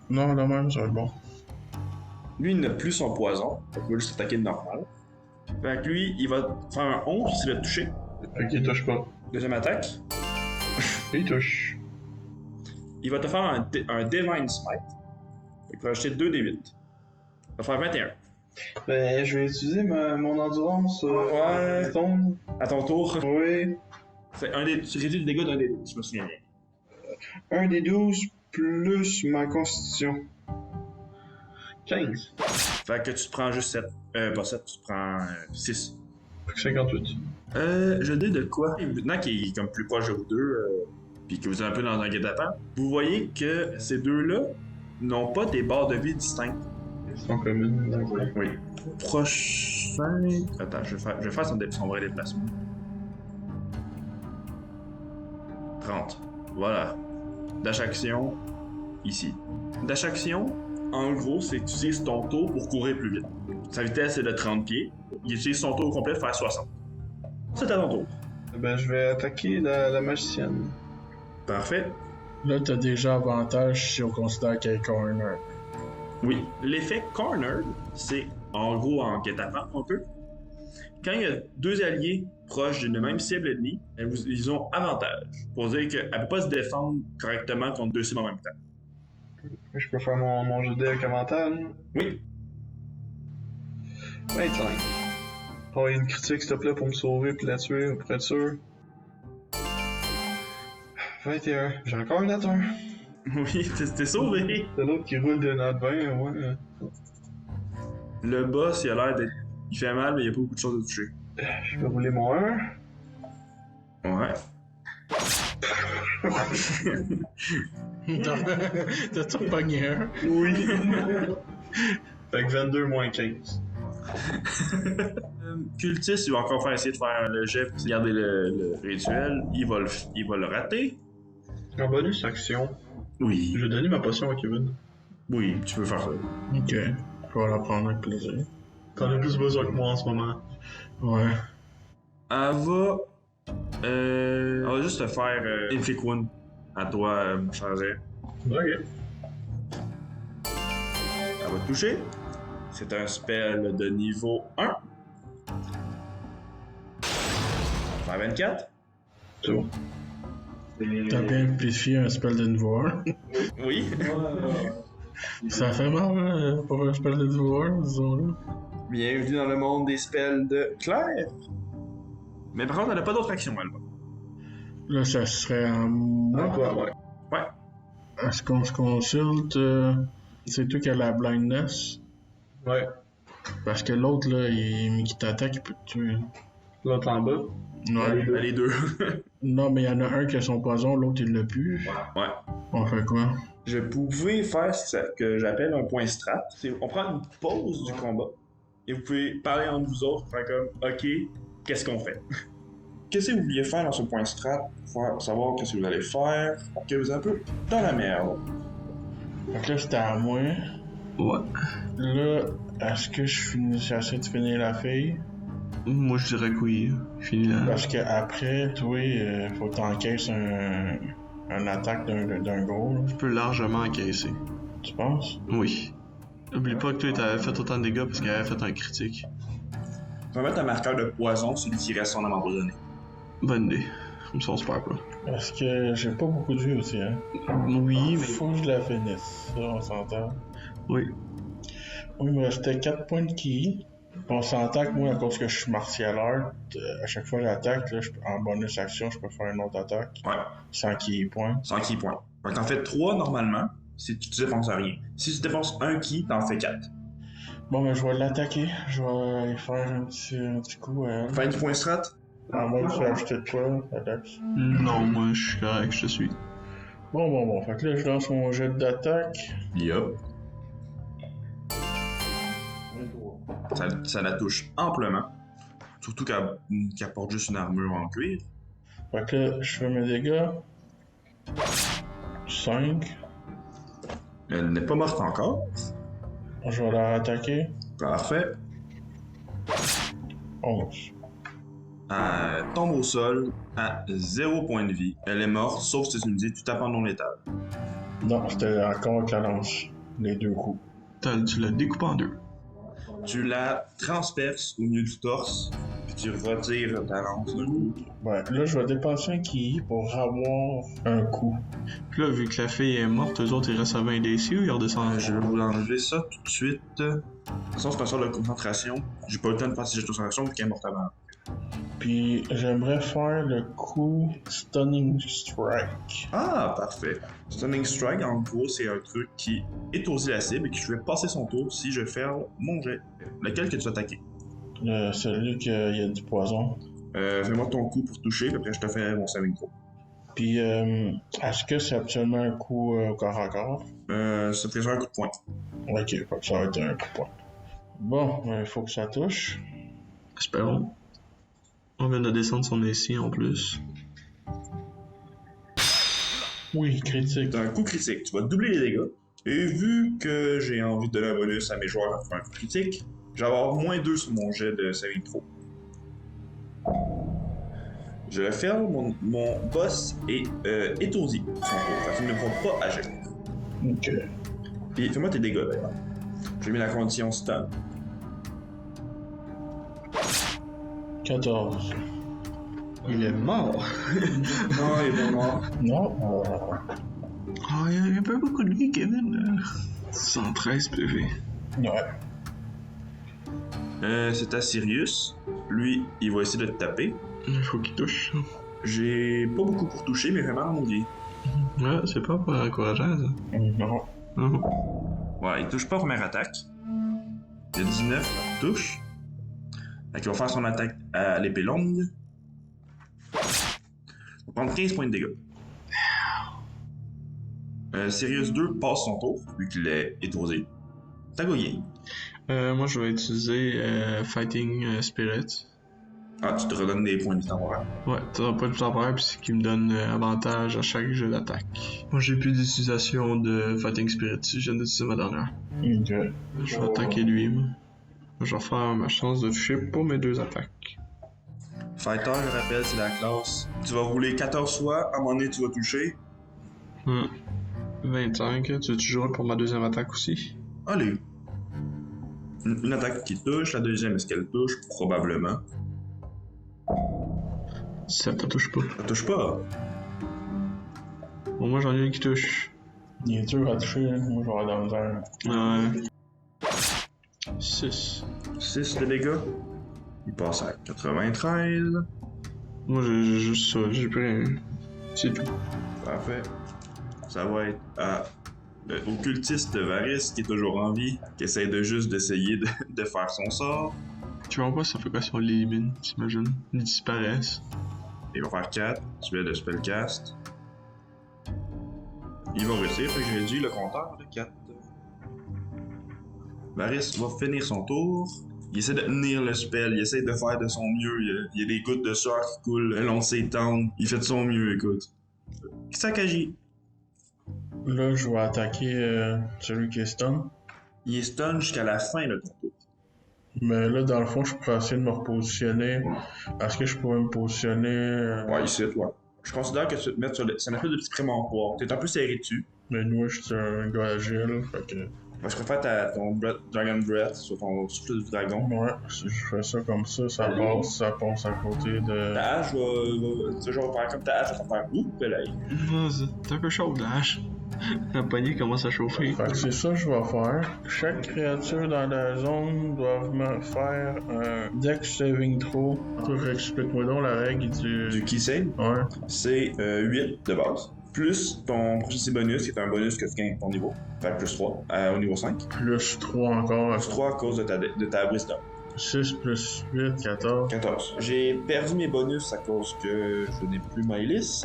Non, là même, ça va être bon. Lui, il n'a plus son poison. Fait qu'il va juste attaquer de normal. Fait que lui, il va faire un 11 s'il va te toucher. Ok, il touche pas. Deuxième attaque. Il touche. Il va te faire un Divine Smite. Il va rajouter 2d8. Il va faire 21. Ben, je vais utiliser mon endurance. Ouais. Tombe. À ton tour. Oui. Tu réduis le dégât d'un des 12, je me souviens bien. Un des 12 plus ma constitution. 15. Fait que tu te prends juste 7. Pas 7, tu te prends 6. Fait que 58. Je dis de quoi? Maintenant qu'il est comme plus proche de vous deux, puis que vous êtes un peu dans un guet-apens, vous voyez que ces deux-là n'ont pas des barres de vie distinctes. Ils sont communes, d'accord. Oui. Prochain... Attends, je vais faire son vrai déplacement. 30. Voilà. Dash action, ici. Dash action, en gros, c'est que tu utilises ton tour pour courir plus vite. Sa vitesse est de 30 pieds. Il utilise son tour au complet pour faire 60. C'est à ton tour. Ben, je vais attaquer la magicienne. Parfait. Là, t'as déjà avantage si on considère qu'il y a corner. Oui. L'effet corner, c'est en gros en guet-apens un peu. Quand il y a deux alliés proches d'une même cible ennemie, ils ont avantage. Pour dire qu'elle ne peut pas se défendre correctement contre deux cibles en même temps. Je peux faire mon jeu de dés avec avantage. Oui. 25. Oh, une critique, s'il te plaît, pour me sauver puis la tuer, pour être sûr. 21. J'ai encore un atteint. Oui, t'es sauvé. C'est l'autre qui roule de notre 20, ouais. Le boss, il a l'air d'être... Il fait mal, mais il n'y a pas beaucoup de choses à toucher. Je vais rouler mon 1. Ouais. T'as-tu repogné un? Oui. Fait que 22 moins 15. Cultiste, il va encore essayer de faire le jet pour garder le rituel. Il va le rater. En bonus action, Oui. je vais donner ma potion à Kevin. Oui, tu peux faire ça. Ok, je vais la prendre avec plaisir. T'en as plus besoin que moi en ce moment. Ouais. Elle va juste te faire Inflict Wound à toi, mon cher Zé. Ok. Elle va te toucher. C'est un spell de niveau 1. Faire 24. C'est bon. T'as bien amplifié un spell de niveau 1. Oui. Ça fait mal pour un spell de niveau 1, disons-le. Bienvenue dans le monde des spells de Claire. Mais par contre, elle n'a pas d'autre action, elle. Là, ça serait en moi. toi, ouais. Ouais. Est-ce qu'on se consulte? C'est toi qui as la blindness? Ouais. Parce que l'autre, là, mais qui t'attaque, il peut te tuer. L'autre en bas. Ouais. Les deux. Non, mais il y en a un qui a son poison, l'autre il l'a plus. Ouais. On fait quoi? Je pouvais faire ce que j'appelle un point strat. On prend une pause du combat et vous pouvez parler entre vous autres, faire comme OK, qu'est-ce qu'on fait? Qu'est-ce que vous vouliez faire dans ce point strat pour savoir qu'est-ce que vous allez faire, que vous êtes un peu dans la merde. Fait que là, c'était à moi. Ouais. Là, est-ce que j'essaie de finir la fille? Moi, je dirais que oui. Fini là. Parce que après, toi, faut que t'encaisses un attaque d'un gros, là. Je peux largement encaisser. Tu penses? Oui. Oublie pas que toi, t'avais fait autant de dégâts parce qu'elle avait fait un critique. Je vais mettre un marqueur de poison, celui qui reste son âme empoisonnée. Bonne idée. Comme ça, on se perd pas. Parce que j'ai pas beaucoup de vie aussi, hein. Oui, mais... Faut que je la finisse, ça, on s'entend. Oui. Oui, il me restait 4 points de ki. On s'entend que moi, à cause que je suis martial art, à chaque fois que j'attaque, là, en bonus action, je peux faire une autre attaque. Ouais. Sans ki point. Sans ki point. Fait que t'en fais 3 normalement, si tu dépenses rien. Si tu dépenses un ki, t'en fais 4. Bon, ben, je vais l'attaquer. Je vais aller faire un petit coup à elle. Fin du point strat? À moins que tu aies ajouté de quoi, Alex? Non, moi, je suis correct, je te suis. Bon. Fait que là, je lance mon jet d'attaque. Yup. Ça la touche amplement. Surtout qu'elle porte juste une armure en cuir. Fait que là, je fais mes dégâts. 5. Elle n'est pas morte encore. Je vais la attaquer. Parfait. 11. Elle tombe au sol à 0 point de vie. Elle est morte, sauf si tu me dis tu tapes en non létal. Non, c'était encore avec la lance. Les 2 coups. Tu la découpes en 2. Tu la transperces au milieu du torse, puis tu retires ta lance d'un coup. Ouais, là, je vais dépenser un ki pour avoir un coup. Puis là, vu que la fille est morte, eux autres, ils restent à 20 DC ou ils redescendent? Je vais vous enlever ça tout de suite. De toute façon, c'est un sort de concentration. J'ai pas eu le temps de faire si j'ai de concentration vu qu'elle est morte avant. Puis j'aimerais faire le coup Stunning Strike. Ah, parfait. Stunning Strike, en gros, c'est un truc qui étourdit la cible et qui fait passer son tour si je fais mon jet. Lequel que tu as attaqué? Celui qui a du poison. Fais-moi ton coup pour toucher, puis après je te fais mon saving throw. Puis est-ce que c'est absolument un coup au corps à corps? Ça fait un coup de poing. Ok, fait que ça va être un coup de poing. Bon, il faut que ça touche. Espérons. On vient de descendre son AC en plus. Oui, critique. C'est un coup critique. Tu vas doubler les dégâts. Et vu que j'ai envie de donner un bonus à mes joueurs pour un coup critique, je vais avoir -2 sur mon jet de saving throw. Je le ferme, mon boss est étourdi. Il ne va pas agir. Ok. Puis fais-moi tes dégâts d'ailleurs. J'ai mis la condition stun. 14. Il est mort! Non, il est pas mort. Non? Ah, il y a pas beaucoup de vie, Kevin. 113 PV. Ouais. C'est à Sirius. Lui, il va essayer de te taper. Il faut qu'il touche. J'ai pas beaucoup pour toucher, mais vraiment maudit. Ouais, c'est pas encourageant, ça. Non. Mhm. Ouais, il touche pas première attaque. Il y a 19, ça touche. Fait qu'il va faire son attaque à l'épée longue. Il va prendre 15 points de dégâts. Sirius 2 passe son tour, vu qu'il est étourdi. T'as gagné. Moi, je vais utiliser Fighting Spirit. Ah, tu te redonnes des points de vie temporaires. Ouais, ça va pas être temporaire, puis c'est qui me donne avantage à chaque jeu d'attaque. Moi, j'ai plus d'utilisation de Fighting Spirit, je viens d'utiliser ma dernière. Ok. Je vais attaquer lui, moi. Je vais faire ma chance de toucher pour mes 2 attaques. Fighter, je rappelle, c'est la classe. Tu vas rouler 14 fois, à un moment donné, tu vas toucher. 25, tu veux-tu jouer pour ma deuxième attaque aussi? Allez. Une attaque qui touche, la deuxième, est-ce qu'elle touche? Probablement. Ça te touche pas. Ça touche pas. Bon, moi j'en ai une qui touche. Il est dur à toucher, hein. Moi je vais avoir dans un. Ouais. 6. 6 de dégâts. Il passe à 93. Moi j'ai juste ça, j'ai plus rien. C'est tout. Parfait. Ça va être à Le occultiste Varys, qui est toujours en vie, qui essaie d'essayer de faire son sort. Tu vois pas ça fait quoi si on l'élimine, t'imagines? Ils disparaissent. Il va faire 4, tu de spellcast. Il va réussir, fait que j'ai réduit le compteur de 4. Varys va finir son tour. Il essaie de tenir le spell, il essaie de faire de son mieux. Il y a des gouttes de sueur qui coulent le long de ses tempes. Il fait de son mieux, écoute. Sakagi. Là, je vais attaquer celui qui est stun. Il est stun jusqu'à la fin de ton tour. Mais là, dans le fond, je pourrais essayer de me repositionner. Est-ce que je pourrais me positionner... Ouais, ici, toi. Je considère que tu te mets sur le... C'est une espèce de petit prémontoire. T'es un peu serré dessus. Mais moi, je suis un gars agile, fait que... Je préfère ton Dragon Breath sur ton souffle du dragon. Ouais, si je fais ça comme ça passe à côté de... Ta hache va genre faire comme ta hache va faire ouh, pelay. C'est un peu chaud, la hache. La poignée commence à chauffer. Fait que c'est ça que je vais faire. Chaque créature dans la zone doit me faire un Dex Saving Throw. Explique-moi donc la règle Du key save, Ouais. c'est 8 de base. Plus ton proficiency bonus, qui est un bonus que tu gagnes à ton niveau. Fait plus 3 au niveau 5. Plus 3 encore. Plus 3 à cause de ta wisdom. 6 plus 8, 14. 14. J'ai perdu mes bonus à cause que je n'ai plus Mylis.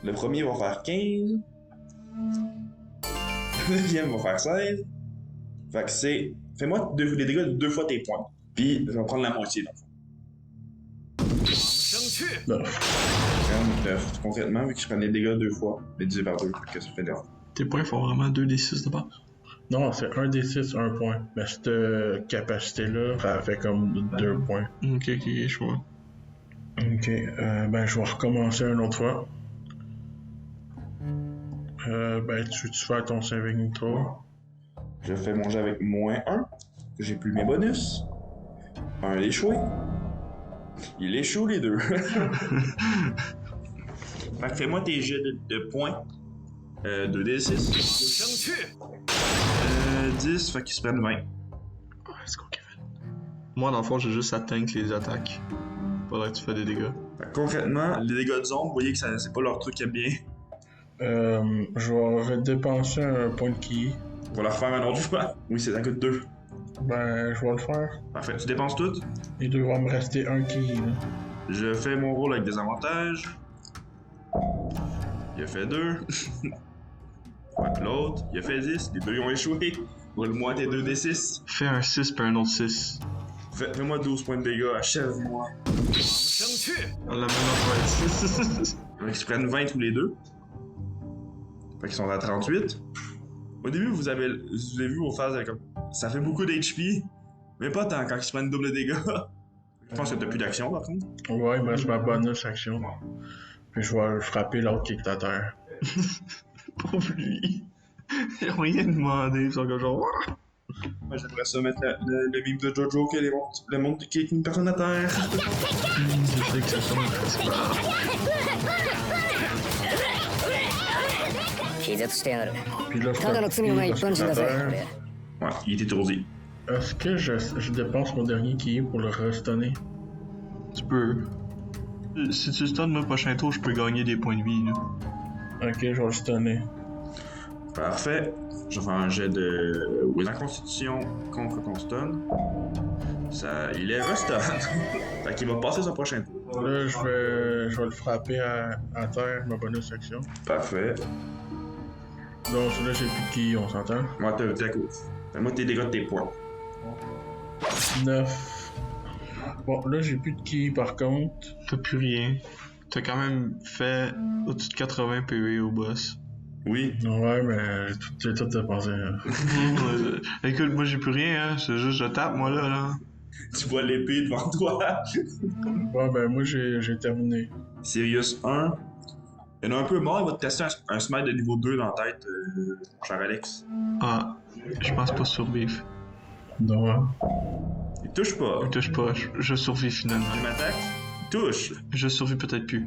Le premier va faire 15. Le deuxième va faire 16. Fait que c'est... Fais-moi les dégâts de 2 fois tes points. Puis je vais prendre la moitié dans le fond. 9. Concrètement, vu que je prends les dégâts 2 fois, les divisé par 2, que ça fait 9. Tes points font vraiment 2d6 de base. Non, c'est 1d6, 1 point. Mais cette capacité-là, ça fait comme 2 points. Ok, je vois. Ok, ben je vais recommencer une autre fois. Ben tu fais ton saving throw. Je fais mon jet avec moins 1. J'ai plus mes bonus. Un échoué. Il échoue les deux. Fait que fais-moi tes jets de points. 2d6. 10, fait qu'ils se prennent 20. Let's go, Kevin. Moi, dans le fond, j'ai juste à tank les attaques. Faudrait que tu fais des dégâts. Fait que concrètement, les dégâts de zone, vous voyez que c'est pas leur truc qui est bien. Je vais dépenser un point de ki. On va leur faire un autre fois. Oui, ça coûte 2. Ben, je vais le faire. Parfait. Tu dépenses tout? Il devra me rester un ki, là. Je fais mon rôle avec des avantages. Il a fait 2. L'autre, il a fait 10. Les deux ils ont échoué. Roule-moi tes 2d6. Fais un 6 puis un autre 6. Fais-moi 12 points de dégâts. Achève-moi. On l'a même envoyé 6. Fait qu'ils se prennent 20 tous les deux. Fait qu'ils sont à 38. Au début, vous avez vu vos phases comme... Ça fait beaucoup d'HP, mais pas tant quand ils se prennent double dégâts. Je pense que t'as plus d'action par contre. Ouais, il me reste ma bonus action. Puis je vais frapper l'autre qui est à terre. Pauvre lui. Ils ont rien demandé, ils sont comme genre... Moi j'aimerais ça mettre le mime de Jojo que le monde qui est une personne à terre. Je sais que ça sonne très mal. 気絶してやがる Puis là, je ただの罪のない一般人だぜ Ouais, il est étourdi. Est-ce que je dépense mon dernier ki pour le restunner? Tu peux. Si tu stuns le prochain tour, je peux gagner des points de vie. Là. Ok, je vais le stunner. Parfait. Je vais faire un jet de la constitution contre ton stun. Ça, il est restun. Fait qu'il va passer son prochain tour. Là, je vais le frapper à terre, ma bonus action. Parfait. Donc là, j'ai plus de ki, on s'entend? Moi, t'es à cause. Fais-moi tes dégâts de tes points. 9. Bon, là, j'ai plus de ki par contre. T'as plus rien. T'as quand même fait au-dessus de 80 PV au boss. Oui. Ouais, mais j'ai tout dépensé. Écoute, moi j'ai plus rien, hein. C'est juste je tape, moi là. Tu vois l'épée devant toi. Ouais, ben moi, j'ai terminé. Sirius 1. Il y en a un peu mort, il va te tester un smite de niveau 2 dans la tête, cher Alex. Ah, je pense pas survivre. Non, hein. Il touche pas. Je touche pas, je survis finalement. Il m'attaque. Il touche. Je survis peut-être plus.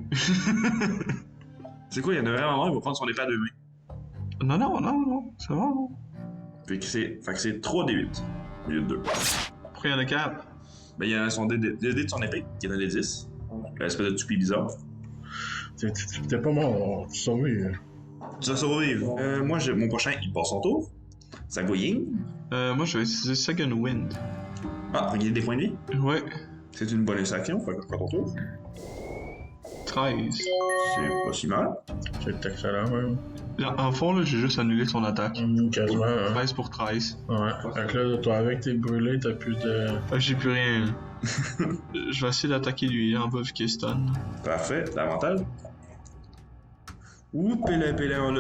C'est quoi, il y en a vraiment un, il va prendre son épée à 2 mains. Non, c'est bon. Fait que c'est 3 D8 au lieu de 2. Pourquoi il y en a 4? Ben il y a le dé de son épée, qui est un D10. L'espèce de toupie bizarre. T'es pas mort, tu survis. Tu vas survivre. Moi, mon prochain, il passe son tour. Ça Goying. Moi, je vais utiliser Second Wind. Ah, regagner des points de vie. Ouais. C'est une bonus action, fait que ton tour. 13. C'est pas si mal. C'est excellent, même. Là, en fond, là, j'ai juste annulé son attaque. Quasiment. Hein. 13 pour 13. Ouais. Fait que là, toi, avec tes brûlés, t'as plus de. J'ai plus rien. Je vais essayer d'attaquer lui en bas vu qu'il est stun. Parfait, l'avantage. Ouh, pélé,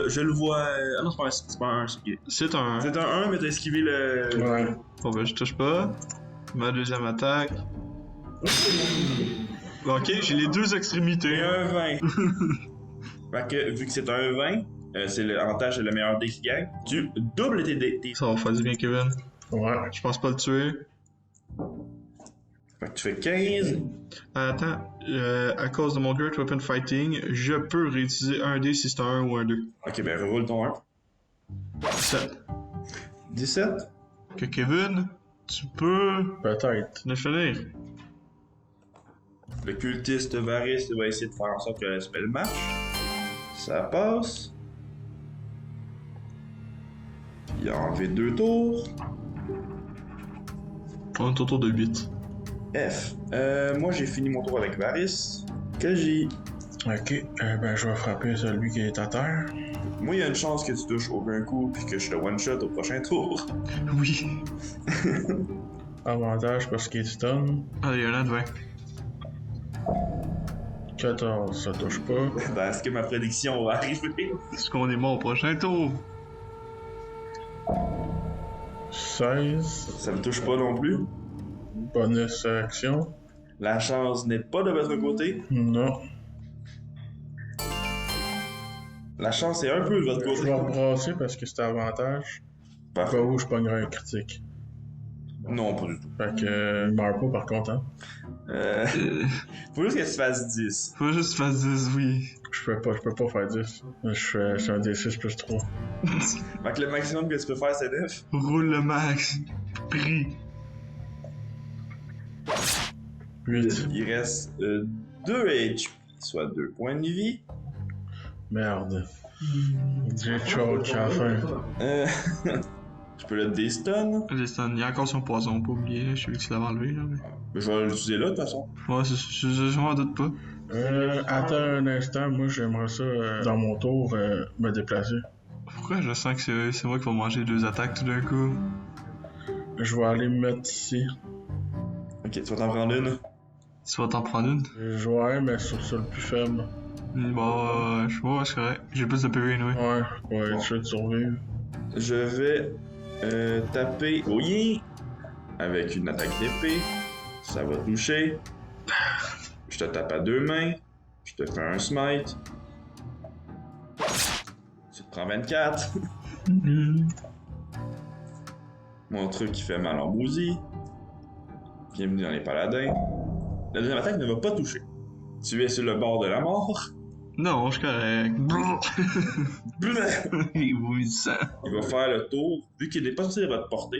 je le vois. Ah non, c'est pas un 1, C'est un. c'est un 1, mais t'as esquivé le. Ouais. Bon, ben, je touche pas. Ma deuxième attaque. Ok, j'ai les deux Et extrémités. un 20. Fait que, vu que c'est un 20, c'est l'avantage, c'est le meilleur dé qui gagne. Tu doubles tes dés. Ça va faire du bien, Kevin. Ouais. Je pense pas le tuer. Fait que tu fais 15. Attends, à cause de mon Great Weapon Fighting, je peux réutiliser un dé si c'est un 1 ou un 2. Ok, ben reroule ton 1. 7. 17. Que Kevin, tu peux Peut-être. le finir. Le cultiste Varys va essayer de faire en sorte que le spell marche. Ça passe. Il a enlevé 2 tours. On est autour de 8. F. Moi j'ai fini mon tour avec Varys. Kaji. Ok. Ben, je vais frapper celui qui est à terre. Moi il y a une chance que tu touches aucun coup puis que je te one-shot au prochain tour. Oui. Avantage parce qu'il est stun. Allez, un an de 20. 14, ça touche pas. Ben, est-ce que ma prédiction va arriver? Est-ce qu'on est mort au prochain tour? 16. Ça me touche pas non plus. Bonus action. La chance n'est pas de votre côté. Non. La chance est un peu de votre Je côté. vais brasser parce que c'est avantage. Pas Parfait. où je pognerai un critique. Non, pas du tout. Fait que il meurt pas par contre, hein. Faut juste que tu fasses 10. Faut juste faire 10, oui. Je peux pas faire 10. C'est un D6 plus 3. Fait que le maximum que tu peux faire, c'est 9. Roule le max. Pris. 8. Il reste 2 HP, soit 2 points de vie. Merde. J'ai choke à la fin. Je peux le destun. Il y a encore son poison, pas oublier. Je sais que tu l'avais enlevé, là. Mais... Je vais l'utiliser là, de toute façon. Ouais, je m'en doute pas. Attends un instant, moi j'aimerais ça, dans mon tour, me déplacer. Pourquoi je sens que c'est moi qui vais manger 2 attaques tout d'un coup? Je vais aller me mettre ici. Ok, tu vas t'en prendre une. Tu vas t'en prendre une? Je vais, mais sur le plus faible. Bon, je vois, c'est correct. J'ai plus de PV, oui. Ouais, je vais survivre. Je vais taper Goyi avec une attaque d'épée. Ça va toucher. Je te tape à 2 mains. Je te fais un smite. Tu te prends 24. Mon truc qui fait mal en bousille. Bienvenue dans les paladins. La deuxième attaque ne va pas toucher. Tu es sur le bord de la mort. Non, je suis correct. Il vomit du sang. Il va faire le tour. Vu qu'il n'est pas censé à votre portée,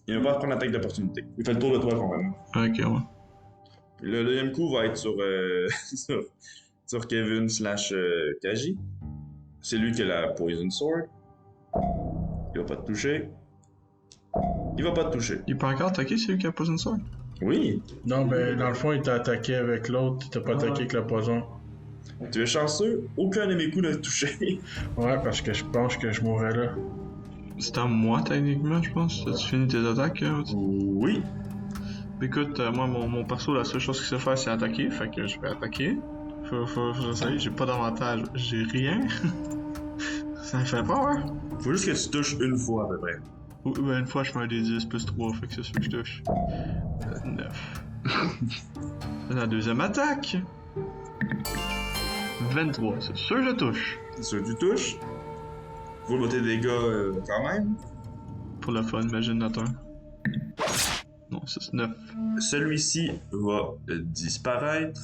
il va pas prendre l'attaque d'opportunité. Il fait le tour de toi quand même. Ok, ouais. Puis le deuxième coup va être sur, sur Kevin / Kaji. C'est lui qui a la Poison Sword. Il va pas te toucher. Il va pas te toucher. Il peut encore attaquer celui qui a posé une sword? Oui. Non, ben dans le fond, il t'a attaqué avec l'autre, il t'a pas attaqué avec le poison. Tu es chanceux, aucun de mes coups n'a touché. Ouais, parce que je pense que je mourrais là. C'est à moi, techniquement, je pense. As-tu fini tes attaques? Oui. Écoute, moi, mon perso, la seule chose qu'il sait faire, c'est attaquer. Fait que je vais attaquer. Faut essayer. J'ai pas d'avantage. J'ai rien. Ça me fait peur, hein? Faut juste que tu touches une fois à peu près. Ouais, une fois, je fais un D10 plus 3. Fait que c'est sûr que je touche. 9. La deuxième attaque. 23. C'est sûr que je touche. C'est sûr que tu touches. Faut le tes dégâts quand même. Pour le fun, imagine notre 1. Non, c'est 9. Celui-ci va disparaître.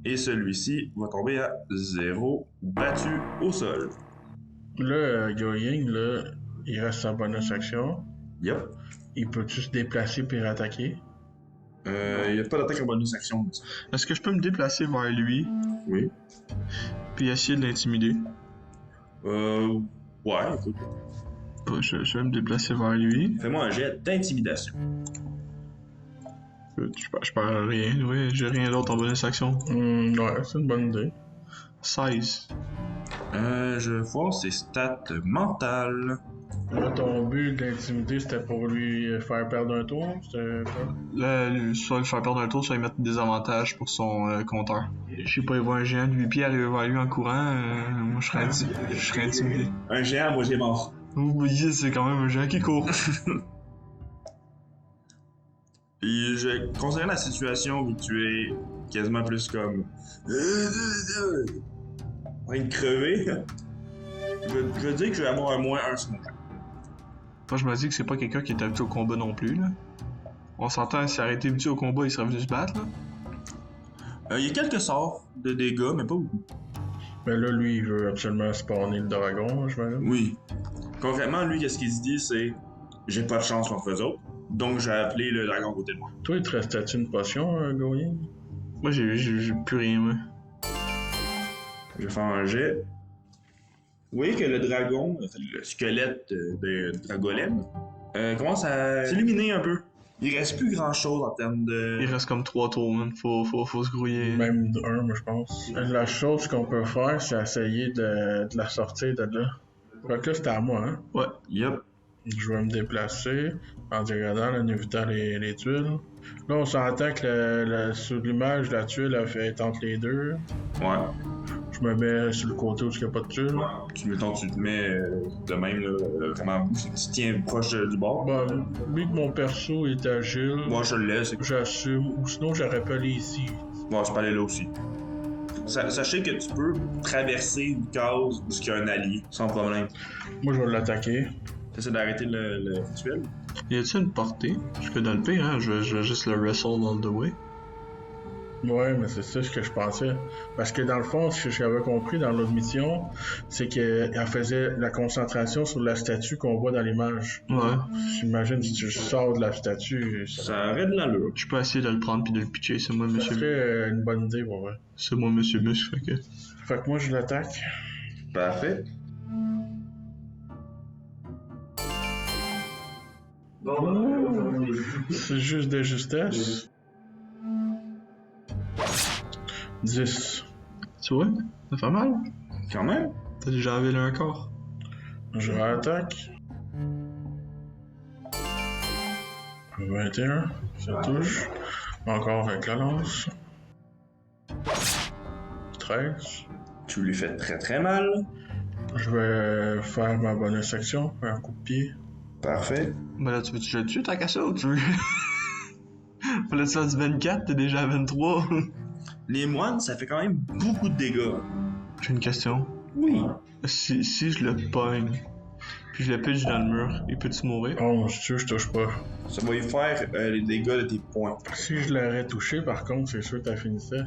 Et celui-ci va tomber à 0, battu au sol. Là, Goying, là, il reste sa bonus action. Yep. Il peut-tu se déplacer puis attaquer? Il n'y a pas d'attaque en bonus action. Est-ce que je peux me déplacer vers lui, Oui. puis essayer de l'intimider? Ouais, écoute. Je vais me déplacer vers lui. Fais-moi un jet d'intimidation. Je perds rien, oui, j'ai rien d'autre en bonus action. Ouais, c'est une bonne idée. 16. Je vais voir ses stats mentales. Là, ton but d'intimider, c'était pour lui faire perdre un tour? C'était quoi? Là, soit le faire perdre un tour, soit il mettre des avantages pour son compteur. Je sais pas, il voit un géant de 8 pieds arriver vers lui en courant, moi je serais intimidé. Un géant, moi j'ai mort. Oui, c'est quand même un géant qui court. Puis, considérant la situation où tu es quasiment plus comme. En train de crever, je veux dire que je vais avoir un moins 1 sur mon jet. Moi, je me dis que c'est pas quelqu'un qui est habitué au combat non plus, là. On s'entend, s'il aurait été habitué au combat, il serait venu se battre, là. Il y a quelques sorts de dégâts, mais pas beaucoup. Mais là, lui, il veut absolument spawner le dragon, je m'imagine. Oui. Concrètement, lui, qu'est-ce qu'il se dit, c'est j'ai pas de chance contre eux autres, donc j'ai appelé le dragon à côté de moi. Toi, il te restait-tu une potion, Goyen? Moi, j'ai plus rien, moi. Je vais faire un jet. Vous voyez que le dragon, le squelette de Dragolem, commence à s'illuminer un peu. Il reste plus grand chose en termes de. Il reste comme 3 tours, man. Faut se grouiller. Même un, moi, je pense. La chose qu'on peut faire, c'est essayer de la sortir de là. Fait que là, c'était à moi, hein? Ouais. Yup. Je vais me déplacer en diagonale en évitant les tuiles. Là, on s'entend que sur l'image, la tuile a fait être entre les deux. Ouais. Je me mets sur le côté où il n'y a pas de tuile. Tu te mets de même, là, vraiment, tu tiens proche du bord. Bon, vu que mon perso est agile, Moi, je le laisse. j'assume. Ou sinon, j'aurais pas allé ici. Bon, je peux aller là aussi. Sachez que tu peux traverser une case où il y a un allié, sans problème. Moi, je vais l'attaquer. T'essaies d'arrêter le rituel? Y a-t-il une portée? Parce que dans le pire, hein, je vais juste le wrestle all the way. Ouais, mais c'est ça ce que je pensais. Parce que dans le fond, ce que j'avais compris dans l'autre mission, c'est qu'elle faisait la concentration sur la statue qu'on voit dans l'image. Ouais. J'imagine si tu sors de la statue, Ça aurait de l'allure. Je peux essayer de le prendre puis de le pitcher, c'est moi, ça monsieur. serait une bonne idée, ouais. C'est moi, monsieur Muscle, fait que. Fait que moi, je l'attaque. Parfait. C'est juste de justesse. 10. Tu vois? Ça fait mal. Quand même. T'as déjà avalé un corps. Je réattaque. 21. Ça touche. Encore avec la lance. 13. Tu lui fais très très mal. Je vais faire ma bonus action, un coup de pied. Parfait. Ben là, tu veux-tu le tuer, tant qu'à ça, ou tu veux? Fallait que tu fasses 24, t'es déjà à 23. Les moines, ça fait quand même beaucoup de dégâts. J'ai une question. Oui. Si je le pogne, puis je le pitch dans le mur, il peut-tu mourir? Oh, je touche pas. Ça va lui faire les dégâts de tes points. Si je l'aurais touché, par contre, c'est sûr que t'as finissé.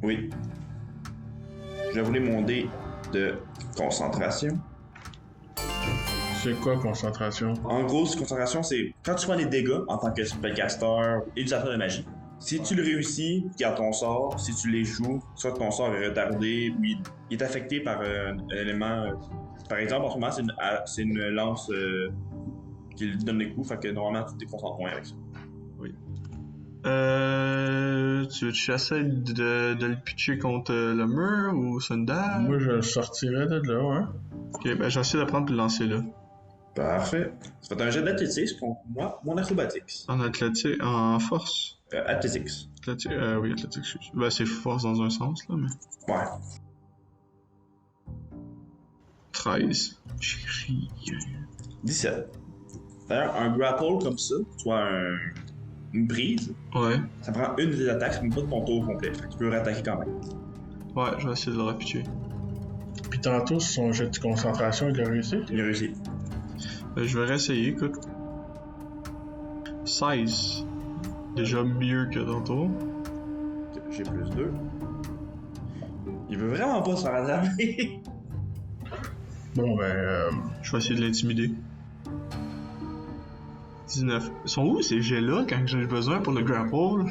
Oui. Je vais rouler mon dé de concentration. C'est quoi concentration? En gros, concentration, c'est quand tu prends les dégâts en tant que spellcaster ou utilisateur de magie. Si tu le réussis, garde ton sort. Si tu l'échoues, soit ton sort est retardé ou il est affecté par un élément. Par exemple, en ce moment, c'est une lance qui lui donne des coups, fait que normalement tu te déconcentres moins avec ça. Oui. Tu essaies de le pitcher contre le mur ou Sundar? Moi, je le sortirais de là, hein. Ok, ben j'essaie de prendre puis le lancer là. Parfait. Ça fait un jet d'athlétisme pour moi, mon acrobatics. En athlétique, en force? Athletics. Athlétique, oui, athlétique, excuse. Ben c'est force dans un sens, là, mais... Ouais. 13. 17. D'ailleurs, un grapple comme ça, soit une prise, Ouais. ça prend une des attaques, ça prend pas de ton tour complet. Fait que tu peux rattaquer quand même. Ouais, je vais essayer de le repitcher. Puis tantôt, sur son jet de concentration, il a réussi. Il a réussi. Ben, je vais réessayer, écoute. 16. Déjà mieux que tantôt. J'ai plus 2. Il veut vraiment pas se faire attraper. Bon, Je vais essayer de l'intimider. 19. Ils sont où ces jets-là quand j'ai besoin pour le grapple?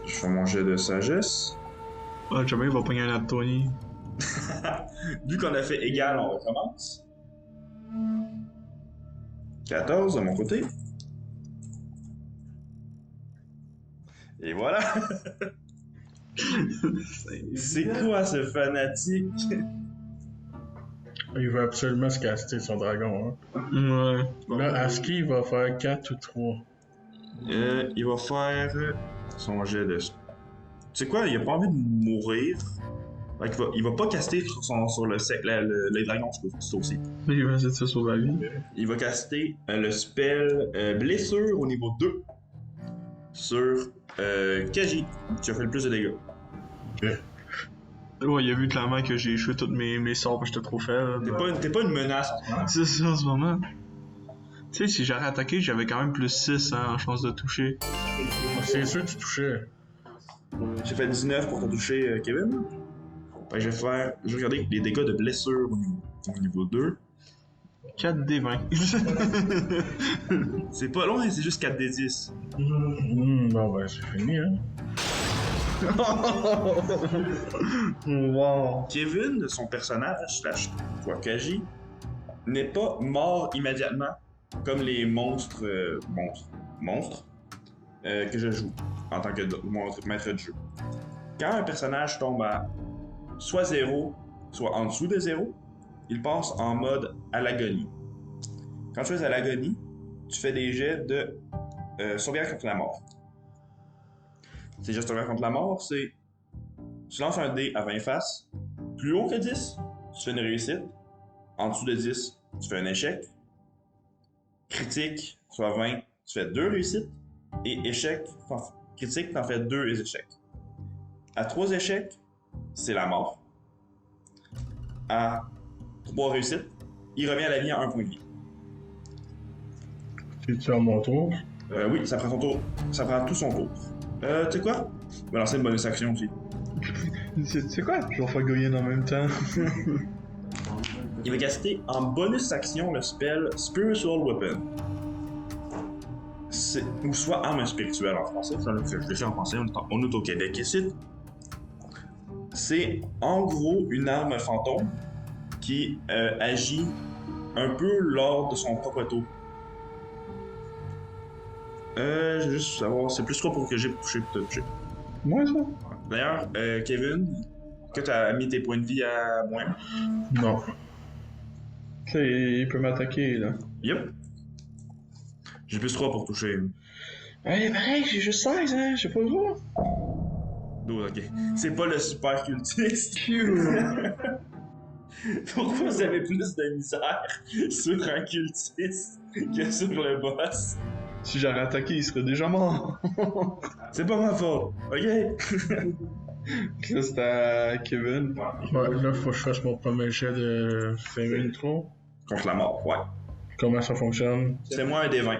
Je fais mon jet de sagesse. Ah, jamais il va pogner un Tony. Vu qu'on a fait égal, on recommence. 14 de mon côté. Et voilà! C'est quoi ce fanatique? Il veut absolument se caster son dragon. Hein. Ouais. Là, Aski, il va faire 4 ou 3. Il va faire son jet de... Tu sais quoi? Il a pas envie de mourir. Fait qu'il il va pas caster sur le dragon, c'est aussi. Mais il va essayer de se sauver la vie. Il va caster le spell blessure au niveau 2 sur Kaji, qui a fait le plus de dégâts. Ok. Ouais, il a vu clairement que j'ai échoué tous mes sorts parce que j'étais trop faible. T'es pas une menace en ce moment. C'est ça en ce moment. Tu sais, si j'aurais attaqué, j'avais quand même plus 6 en chance de toucher. C'est sûr que tu touchais. J'ai fait 19 pour te toucher, Kevin. Fait que je vais regarder les dégâts de blessure au niveau 2. 4d20. C'est pas long, hein, c'est juste 4d10. Bon, ben, c'est fini, hein. Wow. Kevin, son personnage, / Kaji, n'est pas mort immédiatement comme les monstres que je joue en tant que maître de jeu. Quand un personnage tombe à soit 0, soit en dessous de 0, il passe en mode à l'agonie. Quand tu es à l'agonie, tu fais des jets de sauvegarde contre la mort. Ces jets de sauvegarde contre la mort, c'est tu lances un dé à 20 faces, plus haut que 10, tu fais une réussite, en dessous de 10, tu fais un échec, critique, soit 20, tu fais 2 réussites, et échec, critique, t'en fais 2 échecs. À 3 échecs, c'est la mort. À 3 réussites, il revient à la vie à 1 point de vie. C'est-tu à mon tour? Oui, ça prend son tour. Ça prend tout son tour. Tu sais quoi? Je vais lancer une bonus action aussi. C'est quoi? Je vais faire Goyen en même temps. Il va caster en bonus action le spell Spiritual Weapon. Ou soit arme spirituelle en français. Ça, je l'ai fait en français, on est au Québec ici. C'est en gros une arme fantôme qui agit un peu lors de son propre tour. Je veux juste savoir, c'est plus quoi pour que j'ai touché pour te toucher. Moi, ça? D'ailleurs, Kevin, que tu as mis tes points de vie à moins? Non. Tu sais, il peut m'attaquer, là. Yep. J'ai plus 3 pour toucher. Ouais, pareil, j'ai juste 16, hein, j'ai pas le droit. 12, ok. C'est pas le super cultiste. Pourquoi vous avez plus de misère sur un cultiste que sur le boss? Si j'aurais attaqué, il serait déjà mort. C'est pas ma faute, ok? Là, c'est à Kevin. Ouais, là, faut que je fasse mon premier jet de saving throw. Contre la mort, ouais. Comment ça fonctionne? C'est moi un des 20.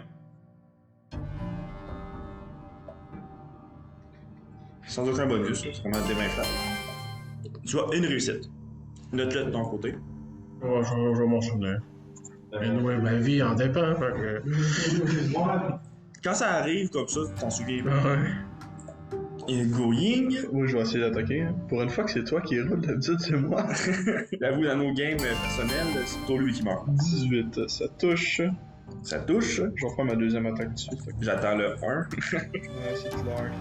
Sans aucun bonus, c'est vraiment un des 20 flat. Tu as une réussite. Note-le de ton côté. Ouais, je vais m'en souvenir. Mais ouais, ma vie en dépend, fait que... Quand ça arrive comme ça, tu t'en souviens. Ouais. Et going. Oui, je vais essayer d'attaquer. Hein. Pour une fois que c'est toi qui roule, d'habitude c'est moi. J'avoue, dans nos games personnels, c'est plutôt lui qui meurt. 18, ça touche. Ça touche. Je vais faire ma deuxième attaque dessus. J'attends le 1. Ouais, c'est clair.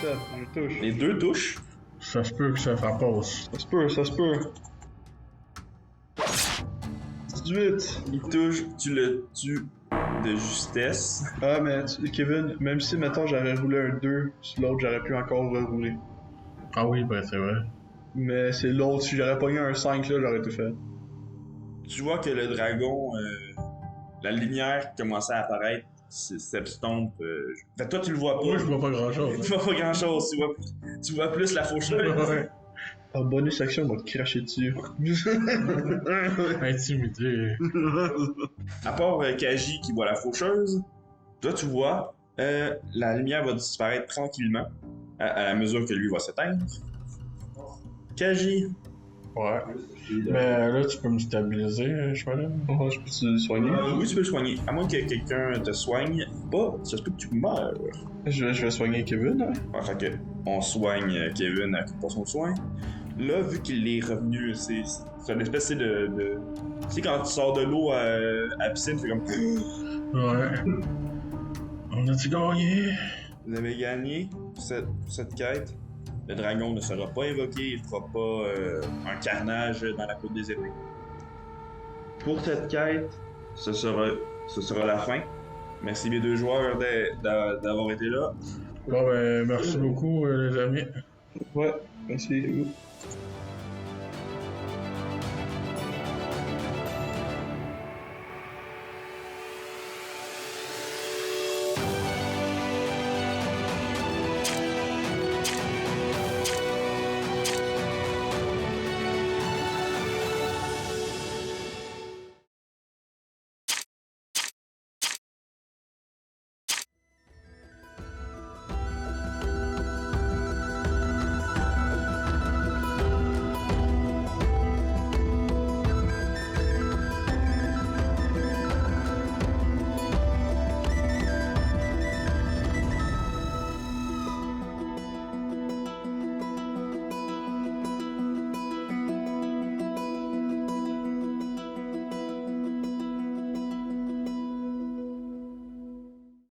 17, je touche. Les deux touchent. Ça se peut que ça passe. Ça se peut, ça se peut. 18. Il touche, tu le tues de justesse. Ah, mais Kevin, même si maintenant j'aurais roulé un 2 sur l'autre, j'aurais pu encore rerouler. Ah oui, ben c'est vrai. Mais c'est l'autre, si j'aurais pogné un 5 là, j'aurais tout fait. Tu vois que le dragon, la lumière commençait à apparaître, s'estompe. Fait que toi, tu le vois pas. Moi, je vois pas grand-chose. Tu vois pas grand chose, tu vois plus la faucheuse. Ouais. En bonus action, on va te cracher dessus. Intimidé. À part Kaji qui voit la faucheuse, toi, tu vois, la lumière va disparaître tranquillement à la mesure que lui va s'éteindre. Kaji. Ouais. Mais là, tu peux me stabiliser, cheval. Oh, je peux te soigner? Oui, tu peux le soigner. À moins que quelqu'un te soigne pas, ça se peut que tu meurs. Je vais soigner Kevin, hein? Ouais, fait que on soigne Kevin pour son soin. Là, vu qu'il est revenu, c'est une espèce de Tu sais, quand tu sors de l'eau à la piscine, tu fais comme. Ouais. On a-tu gagné? Vous avez gagné cette quête. Le dragon ne sera pas évoqué, il ne fera pas un carnage dans la côte des épées. Pour cette quête, ce sera la fin. Merci les deux joueurs d'avoir été là. Bon, ben, merci beaucoup, les amis. Ouais, merci.